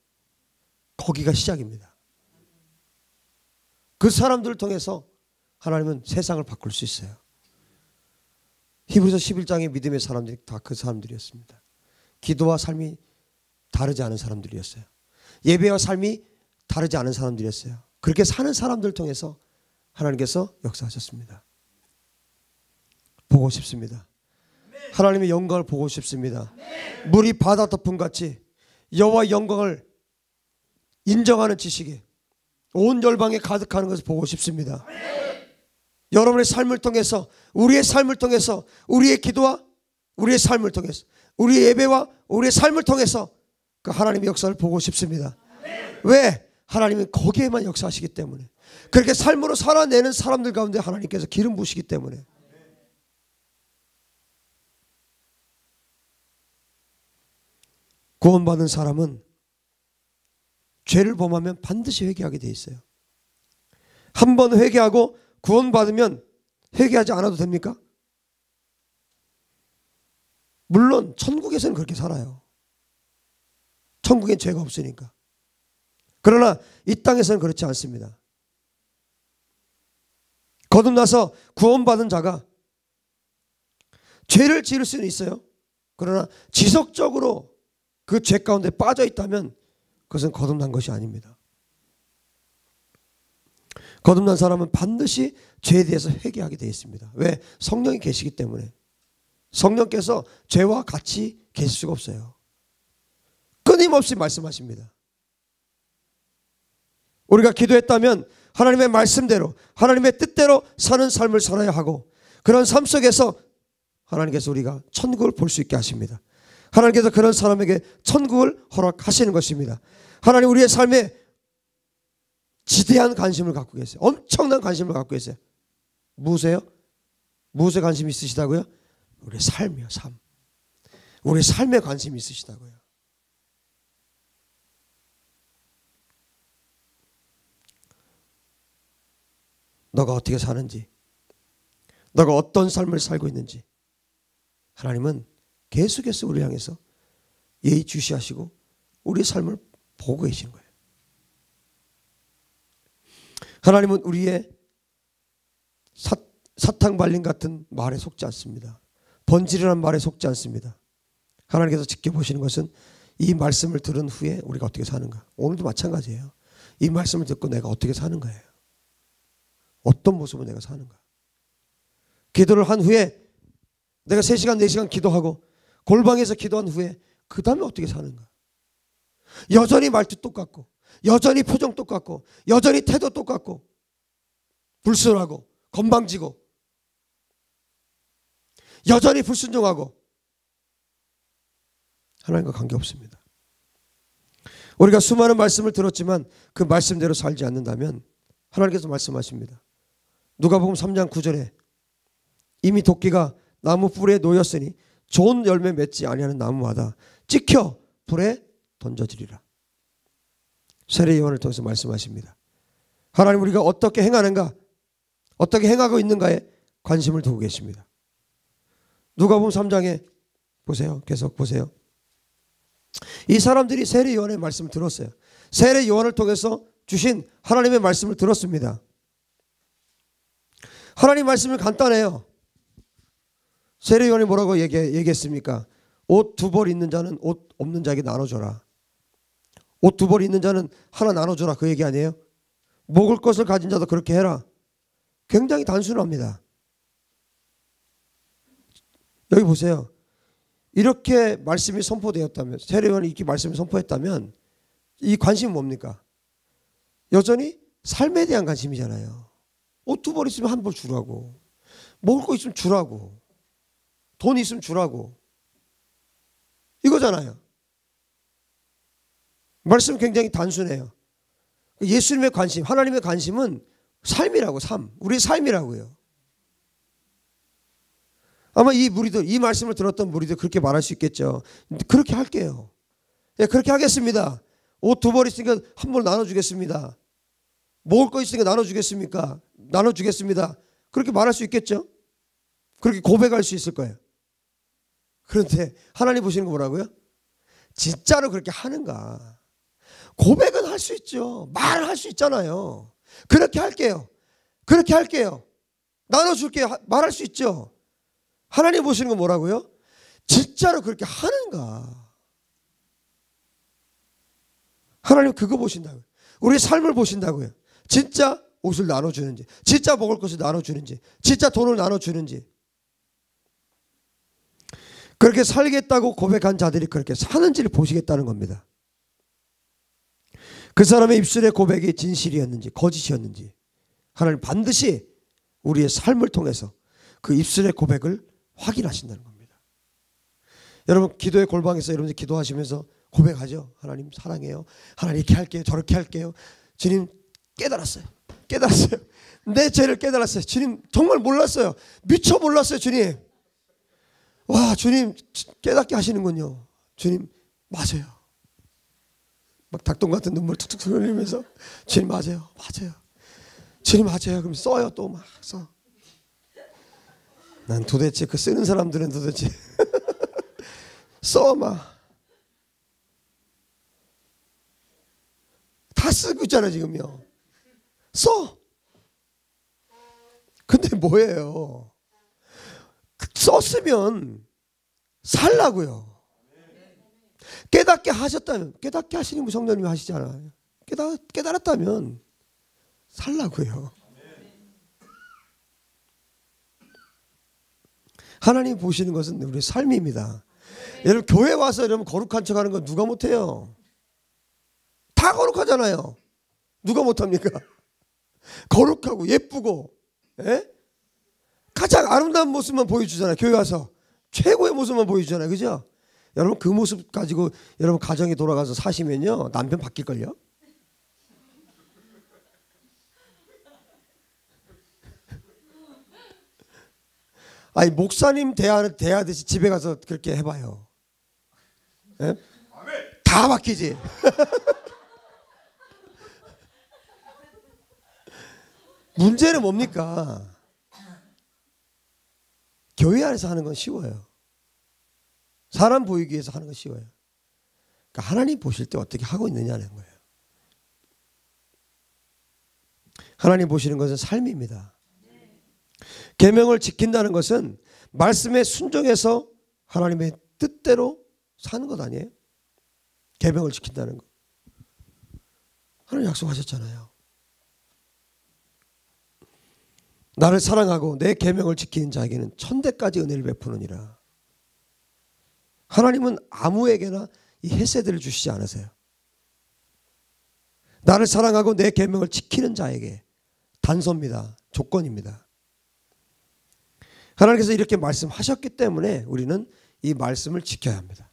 거기가 시작입니다. 그 사람들을 통해서 하나님은 세상을 바꿀 수 있어요. 히브리서 11장의 믿음의 사람들이 다 그 사람들이었습니다. 기도와 삶이 다르지 않은 사람들이었어요. 예배와 삶이 다르지 않은 사람들이었어요. 그렇게 사는 사람들을 통해서 하나님께서 역사하셨습니다. 보고 싶습니다. 하나님의 영광을 보고 싶습니다. 물이 바다 덮음같이 여호와의 영광을 인정하는 지식이 온 열방에 가득하는 것을 보고 싶습니다. 여러분의 삶을 통해서, 우리의 삶을 통해서, 우리의 기도와 우리의 삶을 통해서, 우리의 예배와 우리의 삶을 통해서 그 하나님의 역사를 보고 싶습니다. 왜? 하나님은 거기에만 역사하시기 때문에. 그렇게 삶으로 살아내는 사람들 가운데 하나님께서 기름 부으시기 때문에. 구원받은 사람은 죄를 범하면 반드시 회개하게 돼 있어요. 한 번 회개하고 구원받으면 회개하지 않아도 됩니까? 물론 천국에서는 그렇게 살아요. 천국엔 죄가 없으니까. 그러나 이 땅에서는 그렇지 않습니다. 거듭나서 구원받은 자가 죄를 지을 수는 있어요. 그러나 지속적으로 그 죄 가운데 빠져 있다면 그것은 거듭난 것이 아닙니다. 거듭난 사람은 반드시 죄에 대해서 회개하게 되어 있습니다. 왜? 성령이 계시기 때문에. 성령께서 죄와 같이 계실 수가 없어요. 끊임없이 말씀하십니다. 우리가 기도했다면 하나님의 말씀대로, 하나님의 뜻대로 사는 삶을 살아야 하고, 그런 삶 속에서 하나님께서 우리가 천국을 볼 수 있게 하십니다. 하나님께서 그런 사람에게 천국을 허락하시는 것입니다. 하나님 우리의 삶에 지대한 관심을 갖고 계세요. 엄청난 관심을 갖고 계세요. 무엇에요? 무엇에 관심이 있으시다고요? 우리의 삶이요, 삶. 우리의 삶에 관심이 있으시다고요. 너가 어떻게 사는지, 너가 어떤 삶을 살고 있는지 하나님은 계속해서 우리를 향해서 예의주시하시고 우리의 삶을 보고 계신 거예요. 하나님은 우리의 사탕발림 같은 말에 속지 않습니다. 번지르한 말에 속지 않습니다. 하나님께서 지켜보시는 것은 이 말씀을 들은 후에 우리가 어떻게 사는가. 오늘도 마찬가지예요. 이 말씀을 듣고 내가 어떻게 사는 거예요. 어떤 모습으로 내가 사는가. 기도를 한 후에 내가 3시간 4시간 기도하고 골방에서 기도한 후에 그 다음에 어떻게 사는가. 여전히 말투 똑같고, 여전히 표정 똑같고, 여전히 태도 똑같고, 불순하고 건방지고 여전히 불순종하고 하나님과 관계없습니다. 우리가 수많은 말씀을 들었지만 그 말씀대로 살지 않는다면 하나님께서 말씀하십니다. 누가복음 3장 9절에 이미 도끼가 나무 뿔에 놓였으니 좋은 열매 맺지 아니하는 나무마다 찍혀 불에 던져지리라. 세례 요한을 통해서 말씀하십니다. 하나님 우리가 어떻게 행하는가, 어떻게 행하고 있는가에 관심을 두고 계십니다. 누가복음 3장에 보세요. 계속 보세요. 이 사람들이 세례 요한의 말씀을 들었어요. 세례 요한을 통해서 주신 하나님의 말씀을 들었습니다. 하나님 말씀은 간단해요. 세례 요한이 뭐라고 얘기했습니까? 옷 2벌 있는 자는 옷 없는 자에게 나눠줘라. 옷 2벌 있는 자는 하나 나눠줘라. 그 얘기 아니에요? 먹을 것을 가진 자도 그렇게 해라. 굉장히 단순합니다. 여기 보세요. 이렇게 말씀이 선포되었다면, 세례 요한이 이렇게 말씀을 선포했다면 이 관심은 뭡니까? 여전히 삶에 대한 관심이잖아요. 옷 2벌 있으면 1벌 주라고, 먹을 거 있으면 주라고, 돈 있으면 주라고, 이거잖아요. 말씀은 굉장히 단순해요. 예수님의 관심, 하나님의 관심은 삶이라고, 삶. 우리의 삶이라고요. 아마 이 무리들, 이 말씀을 들었던 무리들 그렇게 말할 수 있겠죠. 그렇게 할게요. 예, 그렇게 하겠습니다. 옷 2벌 있으니까 1벌 나눠주겠습니다. 먹을 거 있으니까 나눠주겠습니까? 나눠주겠습니다. 그렇게 말할 수 있겠죠. 그렇게 고백할 수 있을 거예요. 그런데 하나님 보시는 거 뭐라고요? 진짜로 그렇게 하는가? 고백은 할 수 있죠. 말을 할 수 있잖아요. 그렇게 할게요. 그렇게 할게요. 나눠줄게요. 말할 수 있죠. 하나님 보시는 거 뭐라고요? 진짜로 그렇게 하는가? 하나님 그거 보신다고요. 우리의 삶을 보신다고요. 진짜 옷을 나눠주는지, 진짜 먹을 것을 나눠주는지, 진짜 돈을 나눠주는지. 그렇게 살겠다고 고백한 자들이 그렇게 사는지를 보시겠다는 겁니다. 그 사람의 입술의 고백이 진실이었는지 거짓이었는지 하나님 반드시 우리의 삶을 통해서 그 입술의 고백을 확인하신다는 겁니다. 여러분 기도의 골방에서 여러분들 기도하시면서 고백하죠. 하나님 사랑해요. 하나님 이렇게 할게요. 저렇게 할게요. 주님 깨달았어요. 깨달았어요. 내 죄를 깨달았어요. 주님 정말 몰랐어요. 미처 몰랐어요. 주님. 와 주님 깨닫게 하시는군요. 주님 맞아요. 막 닭똥 같은 눈물 툭툭 흘리면서 주님 맞아요. 맞아요. 주님 맞아요. 그럼 써요. 또 막 써. 난 도대체 그 쓰는 사람들은 도대체 써 막. 다 쓰고 있잖아 지금요. 써. 근데 뭐예요? 썼으면 살라고요. 깨닫게 하셨다면, 깨닫게 하시는 분 성령님이 하시잖아요. 깨달았다면 살라고요. 하나님 보시는 것은 우리의 삶입니다. 여러분 교회 와서 여러분 거룩한 척하는 건 누가 못해요? 다 거룩하잖아요. 누가 못합니까? 거룩하고 예쁘고, 예? 가장 아름다운 모습만 보여주잖아요. 교회 와서 최고의 모습만 보여주잖아요. 그죠? 여러분 그 모습 가지고 여러분 가정에 돌아가서 사시면요 남편 바뀔걸요? 아니 목사님 대하듯이 집에 가서 그렇게 해봐요. 예? 다 바뀌지. 문제는 뭡니까? 교회 안에서 하는 건 쉬워요. 사람 보이기 위해서 하는 건 쉬워요. 그러니까 하나님 보실 때 어떻게 하고 있느냐는 거예요. 하나님 보시는 것은 삶입니다. 계명을 지킨다는 것은 말씀에 순종해서 하나님의 뜻대로 사는 것 아니에요? 계명을 지킨다는 것. 하나님 약속하셨잖아요. 나를 사랑하고 내 계명을 지키는 자에게는 천대까지 은혜를 베푸느니라. 하나님은 아무에게나 이 헤세드를 주시지 않으세요. 나를 사랑하고 내 계명을 지키는 자에게 단서입니다. 조건입니다. 하나님께서 이렇게 말씀하셨기 때문에 우리는 이 말씀을 지켜야 합니다.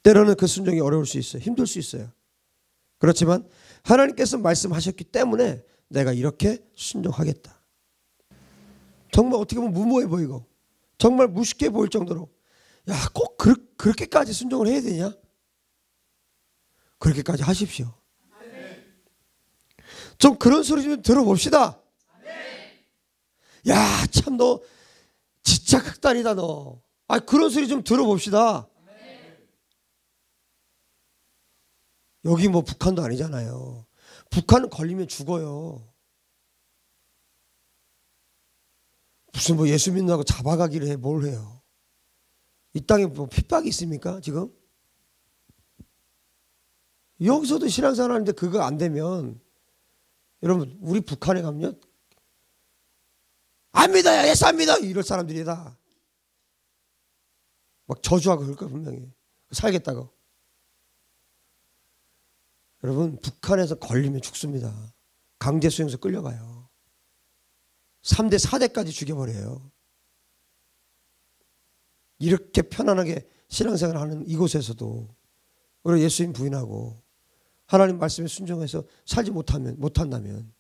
때로는 그 순종이 어려울 수 있어요. 힘들 수 있어요. 그렇지만 하나님께서 말씀하셨기 때문에 내가 이렇게 순종하겠다. 정말 어떻게 보면 무모해 보이고 정말 무식해 보일 정도로 야, 꼭 그렇게까지 순종을 해야 되냐? 그렇게까지 하십시오. 좀 그런 소리 좀 들어봅시다. 야, 참 너 진짜 극단이다 너. 아, 그런 소리 좀 들어봅시다. 여기 뭐 북한도 아니잖아요. 북한은 걸리면 죽어요. 무슨 뭐 예수 믿는다고 잡아가기를 해. 뭘 해요? 이 땅에 뭐 핍박이 있습니까 지금? 여기서도 신앙생활 하는데 그거 안 되면, 여러분 우리 북한에 가면요, 안 믿어요, 예수 안 믿어, 이럴 사람들이다. 막 저주하고 그럴 거야 분명히. 살겠다고. 여러분 북한에서 걸리면 죽습니다. 강제수용소 끌려가요. 3대 4대까지 죽여버려요. 이렇게 편안하게 신앙생활 하는 이곳에서도 우리가 예수님 부인하고 하나님 말씀에 순종해서 살지 못한다면,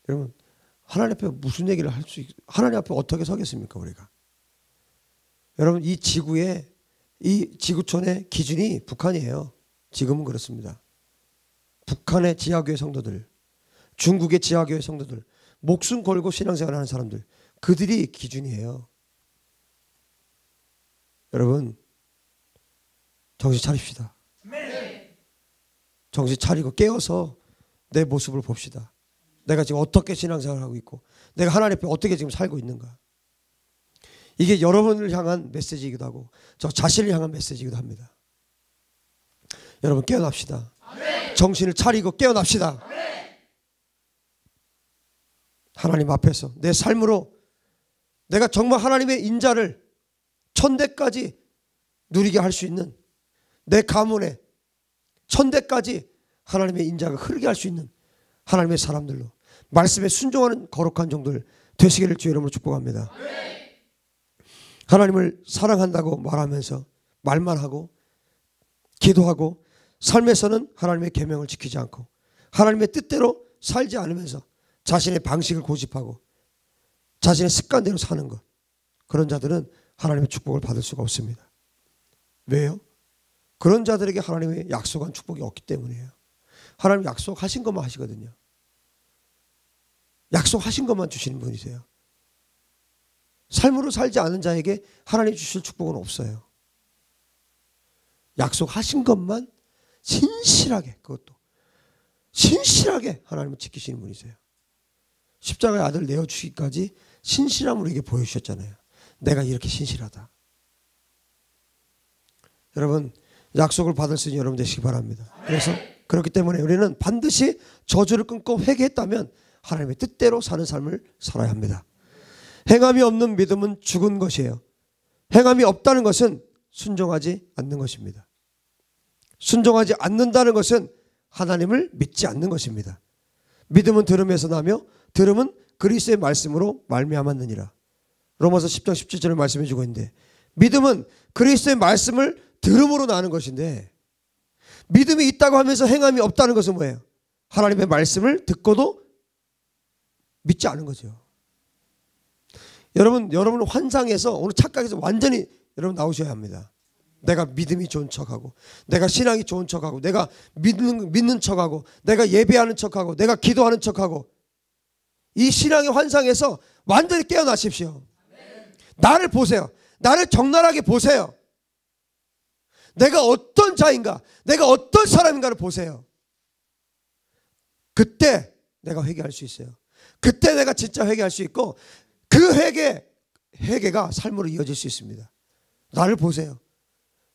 여러분 하나님 앞에 무슨 얘기를 할 수, 하나님 앞에 어떻게 서겠습니까 우리가? 여러분 이 지구의, 이 지구촌의 기준이 북한이에요. 지금은 그렇습니다. 북한의 지하교회 성도들, 중국의 지하교회 성도들, 목숨 걸고 신앙생활 하는 사람들, 그들이 기준이에요. 여러분 정신 차립시다. 정신 차리고 깨어서 내 모습을 봅시다. 내가 지금 어떻게 신앙생활을 하고 있고 내가 하나님 앞에 어떻게 지금 살고 있는가. 이게 여러분을 향한 메시지이기도 하고 저 자신을 향한 메시지이기도 합니다. 여러분 깨어납시다. 정신을 차리고 깨어납시다. 하나님 앞에서 내 삶으로 내가 정말 하나님의 인자를 천대까지 누리게 할 수 있는, 내 가문에 천대까지 하나님의 인자가 흐르게 할 수 있는 하나님의 사람들로 말씀에 순종하는 거룩한 종들 되시기를 주의 이름으로 축복합니다. 하나님을 사랑한다고 말하면서 말만 하고 기도하고 삶에서는 하나님의 계명을 지키지 않고 하나님의 뜻대로 살지 않으면서 자신의 방식을 고집하고 자신의 습관대로 사는 것, 그런 자들은 하나님의 축복을 받을 수가 없습니다. 왜요? 그런 자들에게 하나님의 약속한 축복이 없기 때문이에요. 하나님 약속하신 것만 하시거든요. 약속하신 것만 주시는 분이세요. 삶으로 살지 않은 자에게 하나님 주실 축복은 없어요. 약속하신 것만 신실하게, 그것도 신실하게 하나님은 지키시는 분이세요. 십자가의 아들 내어주기까지 신실함으로 이게 보여주셨잖아요. 내가 이렇게 신실하다. 여러분 약속을 받을 수 있는 여러분 되시기 바랍니다. 그래서 그렇기 때문에 우리는 반드시 저주를 끊고 회개했다면 하나님의 뜻대로 사는 삶을 살아야 합니다. 행함이 없는 믿음은 죽은 것이에요. 행함이 없다는 것은 순종하지 않는 것입니다. 순종하지 않는다는 것은 하나님을 믿지 않는 것입니다. 믿음은 들음에서 나며 들음은 그리스도의 말씀으로 말미암았느니라. 로마서 10장 17절을 말씀해 주고 있는데, 믿음은 그리스도의 말씀을 들음으로 나는 것인데, 믿음이 있다고 하면서 행함이 없다는 것은 뭐예요? 하나님의 말씀을 듣고도 믿지 않은 거죠. 여러분 환상에서, 오늘 착각에서 완전히 여러분 나오셔야 합니다. 내가 믿음이 좋은 척하고, 내가 신앙이 좋은 척하고, 내가 믿는 척하고, 내가 예배하는 척하고, 내가 기도하는 척하고, 이 신앙의 환상에서 완전히 깨어나십시오. 나를 보세요. 나를 적나라하게 보세요. 내가 어떤 자인가, 내가 어떤 사람인가를 보세요. 그때 내가 회개할 수 있어요. 그때 내가 진짜 회개할 수 있고, 그 회개가 삶으로 이어질 수 있습니다. 나를 보세요.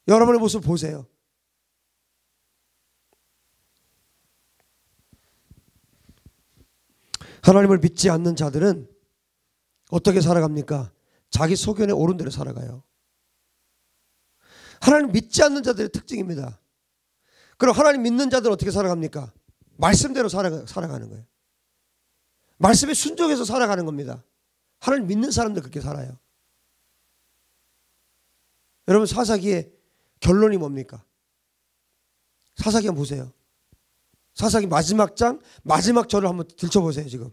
여러분의 모습 보세요. 하나님을 믿지 않는 자들은 어떻게 살아갑니까? 자기 소견에 옳은 대로 살아가요. 하나님 믿지 않는 자들의 특징입니다. 그럼 하나님 믿는 자들은 어떻게 살아갑니까? 말씀대로 살아가는 거예요. 말씀에 순종해서 살아가는 겁니다. 하나님 믿는 사람들 그렇게 살아요. 여러분 사사기의 결론이 뭡니까? 사사기 한번 보세요. 사사기 마지막 장 마지막 절을 한번 들춰보세요. 지금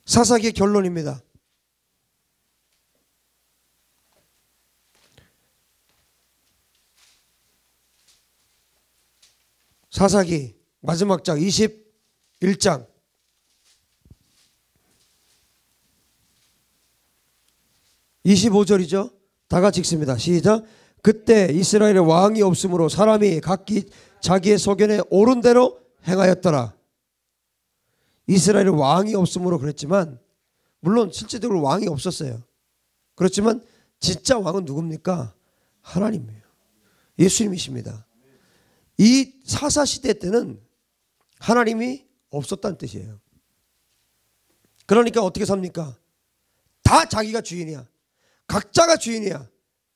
사사기의 결론입니다. 사사기 마지막 장 21장 25절이죠. 다 같이 읽습니다. 시작. 그때 이스라엘에 왕이 없으므로 사람이 각기 자기의 소견에 옳은 대로 행하였더라. 이스라엘에 왕이 없으므로 그랬지만, 물론 실제적으로 왕이 없었어요. 그렇지만 진짜 왕은 누굽니까? 하나님이에요. 예수님이십니다. 이 사사시대 때는 하나님이 없었다는 뜻이에요. 그러니까 어떻게 삽니까? 다 자기가 주인이야. 각자가 주인이야.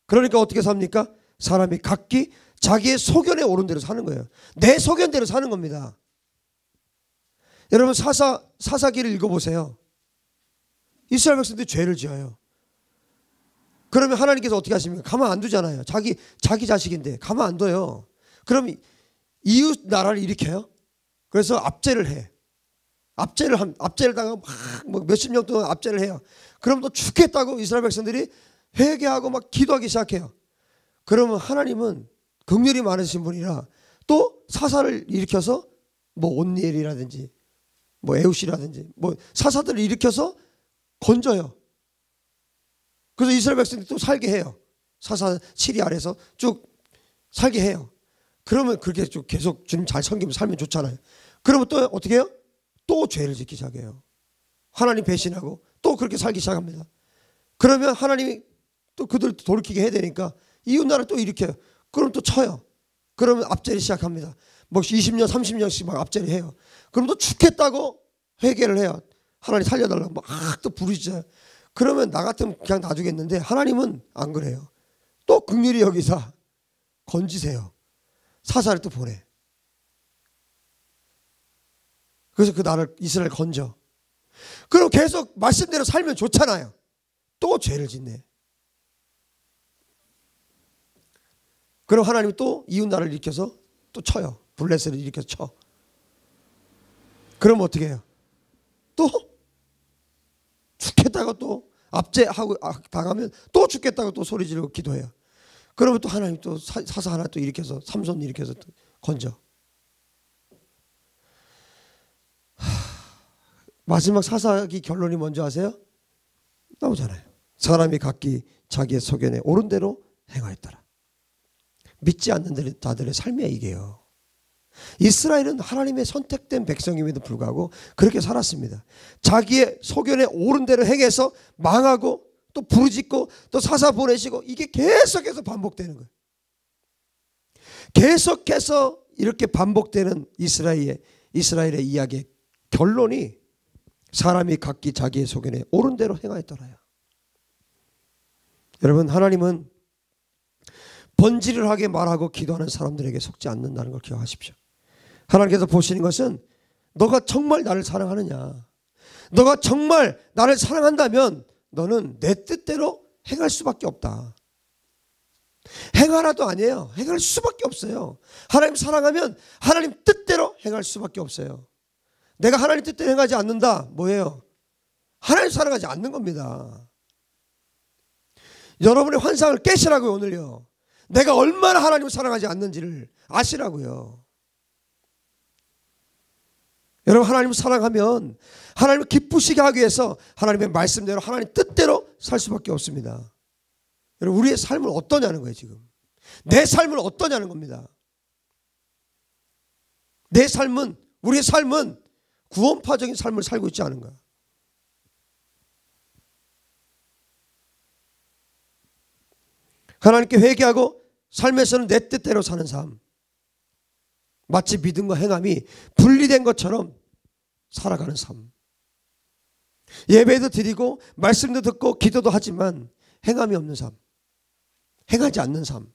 그러니까 어떻게 삽니까? 사람이 각기 자기의 소견에 옳은 대로 사는 거예요. 내 소견대로 사는 겁니다. 여러분 사사기를 읽어보세요. 이스라엘 백성들이 죄를 지어요. 그러면 하나님께서 어떻게 하십니까? 가만 안 두잖아요. 자기 자식인데 가만 안 둬요. 그럼 이웃 나라를 일으켜요. 그래서 압제를 해. 압제를 당하고 막 몇십 년 동안 압제를 해요. 그럼 또 죽겠다고 이스라엘 백성들이 회개하고 막 기도하기 시작해요. 그러면 하나님은 긍휼이 많으신 분이라 또 사사를 일으켜서 뭐 온니엘이라든지 뭐 에웃이라든지 뭐 사사들을 일으켜서 건져요. 그래서 이스라엘 백성들이 또 살게 해요. 사사 7위 아래서 쭉 살게 해요. 그러면 그렇게 쭉 계속 주님 잘 섬기면 살면 좋잖아요. 그러면 또 어떻게 해요? 또 죄를 짓기 시작해요. 하나님 배신하고 또 그렇게 살기 시작합니다. 그러면 하나님이 또 그들 돌이키게 해야 되니까 이웃 나라 또 일으켜요. 그럼 또 쳐요. 그러면 압제를 시작합니다. 뭐 20년 30년씩 막 압제를 해요. 그럼 또 죽겠다고 회개를 해요. 하나님 살려달라고 막 또 부르짖어요. 그러면 나 같으면 그냥 놔두겠는데 하나님은 안 그래요. 또 긍휼히 여기사 건지세요. 사사를 또 보내. 그래서 그 나라를 이스라엘 건져. 그럼 계속 말씀대로 살면 좋잖아요. 또 죄를 짓네. 그럼 하나님이 또 이웃 나라를 일으켜서 또 쳐요. 블레셋을 일으켜서 쳐. 그럼 어떻게 해요? 또 죽겠다고 또 압제하고 당하면 또 죽겠다고 또 소리 지르고 기도해요. 그러면 또 하나님 또 사사 하나 또 일으켜서 삼손 일으켜서 또 건져. 마지막 사사기 결론이 뭔지 아세요? 나오잖아요. 사람이 각기 자기의 소견에 옳은 대로 행하였더라. 믿지 않는 자들의 삶의 이게요. 이스라엘은 하나님의 선택된 백성임에도 불구하고 그렇게 살았습니다. 자기의 소견에 옳은 대로 행해서 망하고 또 부르짖고 또 사사 보내시고 이게 계속해서 반복되는 거예요. 계속해서 이렇게 반복되는 이스라엘의 이야기의 결론이 사람이 각기 자기의 소견에 옳은 대로 행하였더라요. 여러분, 하나님은 번지르르하게 말하고 기도하는 사람들에게 속지 않는다는 걸 기억하십시오. 하나님께서 보시는 것은 너가 정말 나를 사랑하느냐, 너가 정말 나를 사랑한다면 너는 내 뜻대로 행할 수밖에 없다. 행하라도 아니에요. 행할 수밖에 없어요. 하나님 사랑하면 하나님 뜻대로 행할 수밖에 없어요. 내가 하나님 뜻대로 행하지 않는다. 뭐예요? 하나님 사랑하지 않는 겁니다. 여러분의 환상을 깨시라고요. 오늘요. 내가 얼마나 하나님을 사랑하지 않는지를 아시라고요. 여러분, 하나님을 사랑하면 하나님을 기쁘시게 하기 위해서 하나님의 말씀대로 하나님 뜻대로 살 수밖에 없습니다. 여러분, 우리의 삶은 어떠냐는 거예요. 지금 내 삶은 어떠냐는 겁니다. 내 삶은, 우리의 삶은 구원파적인 삶을 살고 있지 않은가. 하나님께 회개하고 삶에서는 내 뜻대로 사는 삶, 마치 믿음과 행함이 분리된 것처럼 살아가는 삶. 예배도 드리고 말씀도 듣고 기도도 하지만 행함이 없는 삶, 행하지 않는 삶,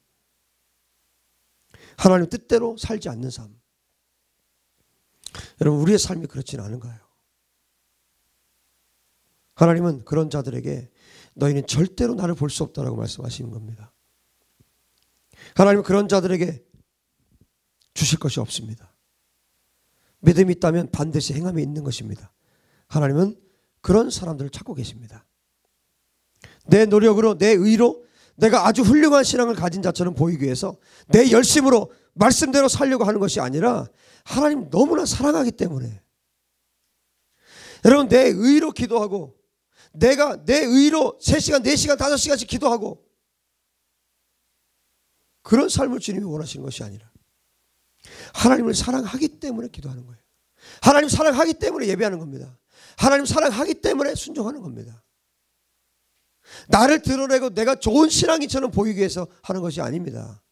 하나님 뜻대로 살지 않는 삶. 여러분, 우리의 삶이 그렇지는 않은 거예요. 하나님은 그런 자들에게 너희는 절대로 나를 볼 수 없다라고 말씀하시는 겁니다. 하나님은 그런 자들에게 주실 것이 없습니다. 믿음이 있다면 반드시 행함이 있는 것입니다. 하나님은 그런 사람들을 찾고 계십니다. 내 노력으로, 내 의로 내가 아주 훌륭한 신앙을 가진 자처럼 보이기 위해서 내 열심으로 말씀대로 살려고 하는 것이 아니라 하나님 너무나 사랑하기 때문에. 여러분, 내 의로 기도하고 내가 내 의로 3시간, 4시간, 5시간씩 기도하고 그런 삶을 주님이 원하시는 것이 아니라 하나님을 사랑하기 때문에 기도하는 거예요. 하나님 사랑하기 때문에 예배하는 겁니다. 하나님 사랑하기 때문에 순종하는 겁니다. 나를 드러내고 내가 좋은 신앙인처럼 보이기 위해서 하는 것이 아닙니다.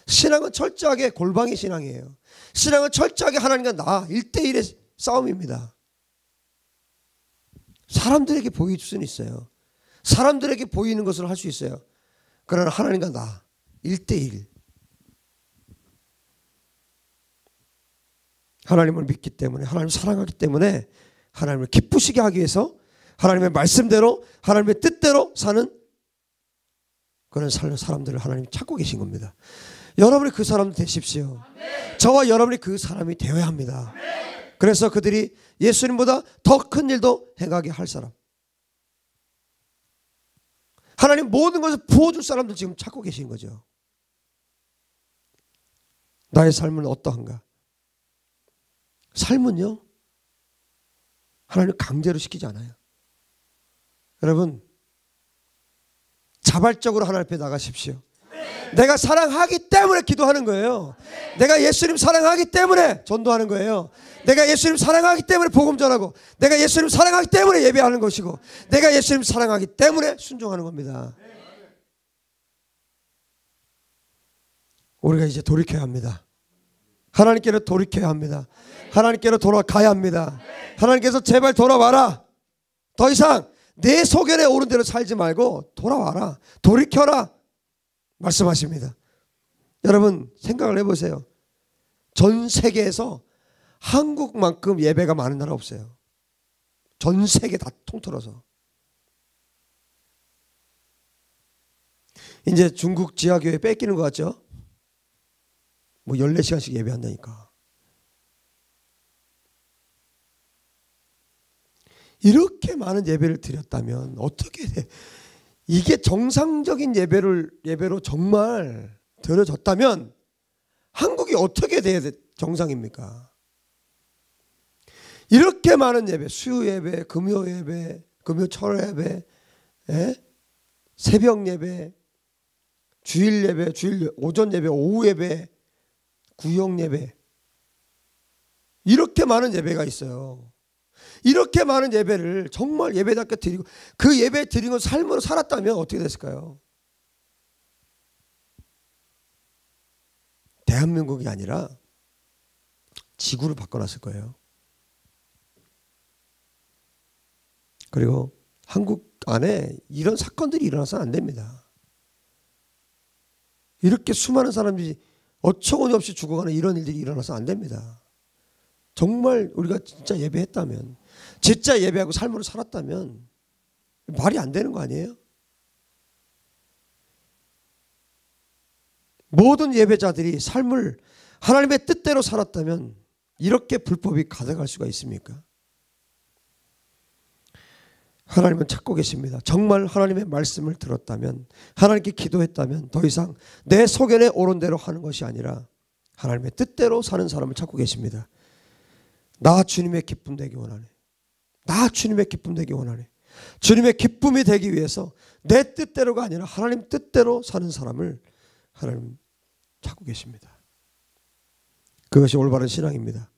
신앙은 철저하게 골방의 신앙이에요. 신앙은 철저하게 하나님과 나 1대1의 싸움입니다. 사람들에게 보일 수는 있어요. 사람들에게 보이는 것을 할 수 있어요. 그러나 하나님과 나 1대1. 하나님을 믿기 때문에, 하나님을 사랑하기 때문에 하나님을 기쁘시게 하기 위해서 하나님의 말씀대로, 하나님의 뜻대로 사는 그런 사람들을 하나님이 찾고 계신 겁니다. 여러분이 그 사람 되십시오. 저와 여러분이 그 사람이 되어야 합니다. 그래서 그들이 예수님보다 더 큰 일도 행하게 할 사람, 하나님 모든 것을 부어줄 사람들 지금 찾고 계신 거죠. 나의 삶은 어떠한가? 삶은요, 하나님 강제로 시키지 않아요. 여러분, 자발적으로 하나님 앞에 나가십시오. 내가 사랑하기 때문에 기도하는 거예요. 내가 예수님 사랑하기 때문에 전도하는 거예요. 내가 예수님 사랑하기 때문에 복음 전하고, 내가 예수님 사랑하기 때문에 예배하는 것이고, 내가 예수님 사랑하기 때문에 순종하는 겁니다. 우리가 이제 돌이켜야 합니다. 하나님께로 돌이켜야 합니다. 하나님께로 돌아가야 합니다. 하나님께서 제발 돌아와라. 더 이상 내 소견에 오른 대로 살지 말고 돌아와라. 돌이켜라. 말씀하십니다. 여러분, 생각을 해보세요. 전 세계에서 한국만큼 예배가 많은 나라 없어요. 전 세계 다 통틀어서. 이제 중국 지하교회 뺏기는 것 같죠? 뭐 14시간씩 예배한다니까. 이렇게 많은 예배를 드렸다면 어떻게 돼? 이게 정상적인 예배로 정말 드려졌다면 한국이 어떻게 돼야 정상입니까? 이렇게 많은 예배, 수요 예배, 금요 예배, 금요 철 예배, 새벽 예배, 주일 예배, 주일 오전 예배, 오후 예배, 구역 예배, 이렇게 많은 예배가 있어요. 이렇게 많은 예배를 정말 예배답게 드리고 그 예배 드린 걸 삶으로 살았다면 어떻게 됐을까요? 대한민국이 아니라 지구를 바꿔놨을 거예요. 그리고 한국 안에 이런 사건들이 일어나서는 안 됩니다. 이렇게 수많은 사람들이 어처구니 없이 죽어가는 이런 일들이 일어나서 안 됩니다. 정말 우리가 진짜 예배했다면, 진짜 예배하고 삶으로 살았다면 말이 안 되는 거 아니에요? 모든 예배자들이 삶을 하나님의 뜻대로 살았다면 이렇게 불법이 가득할 수가 있습니까? 하나님은 찾고 계십니다. 정말 하나님의 말씀을 들었다면, 하나님께 기도했다면 더 이상 내 소견에 오른 대로 하는 것이 아니라 하나님의 뜻대로 사는 사람을 찾고 계십니다. 나 주님의 기쁨 되기 원하네. 나 주님의 기쁨 되기 원하네. 주님의 기쁨이 되기 위해서 내 뜻대로가 아니라 하나님 뜻대로 사는 사람을 하나님 찾고 계십니다. 그것이 올바른 신앙입니다.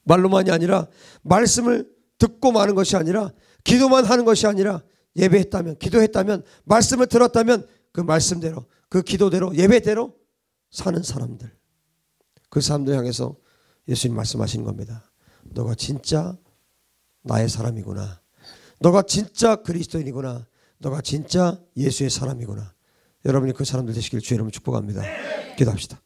말로만이 아니라, 말씀을 듣고 마는 것이 아니라, 기도만 하는 것이 아니라, 예배했다면, 기도했다면, 말씀을 들었다면 그 말씀대로, 그 기도대로, 예배대로 사는 사람들, 그 사람들 향해서 예수님 말씀하시는 겁니다. 너가 진짜 나의 사람이구나. 너가 진짜 그리스도인이구나. 너가 진짜 예수의 사람이구나. 여러분이 그 사람들 되시길 주의 이름으로 축복합니다. 기도합시다.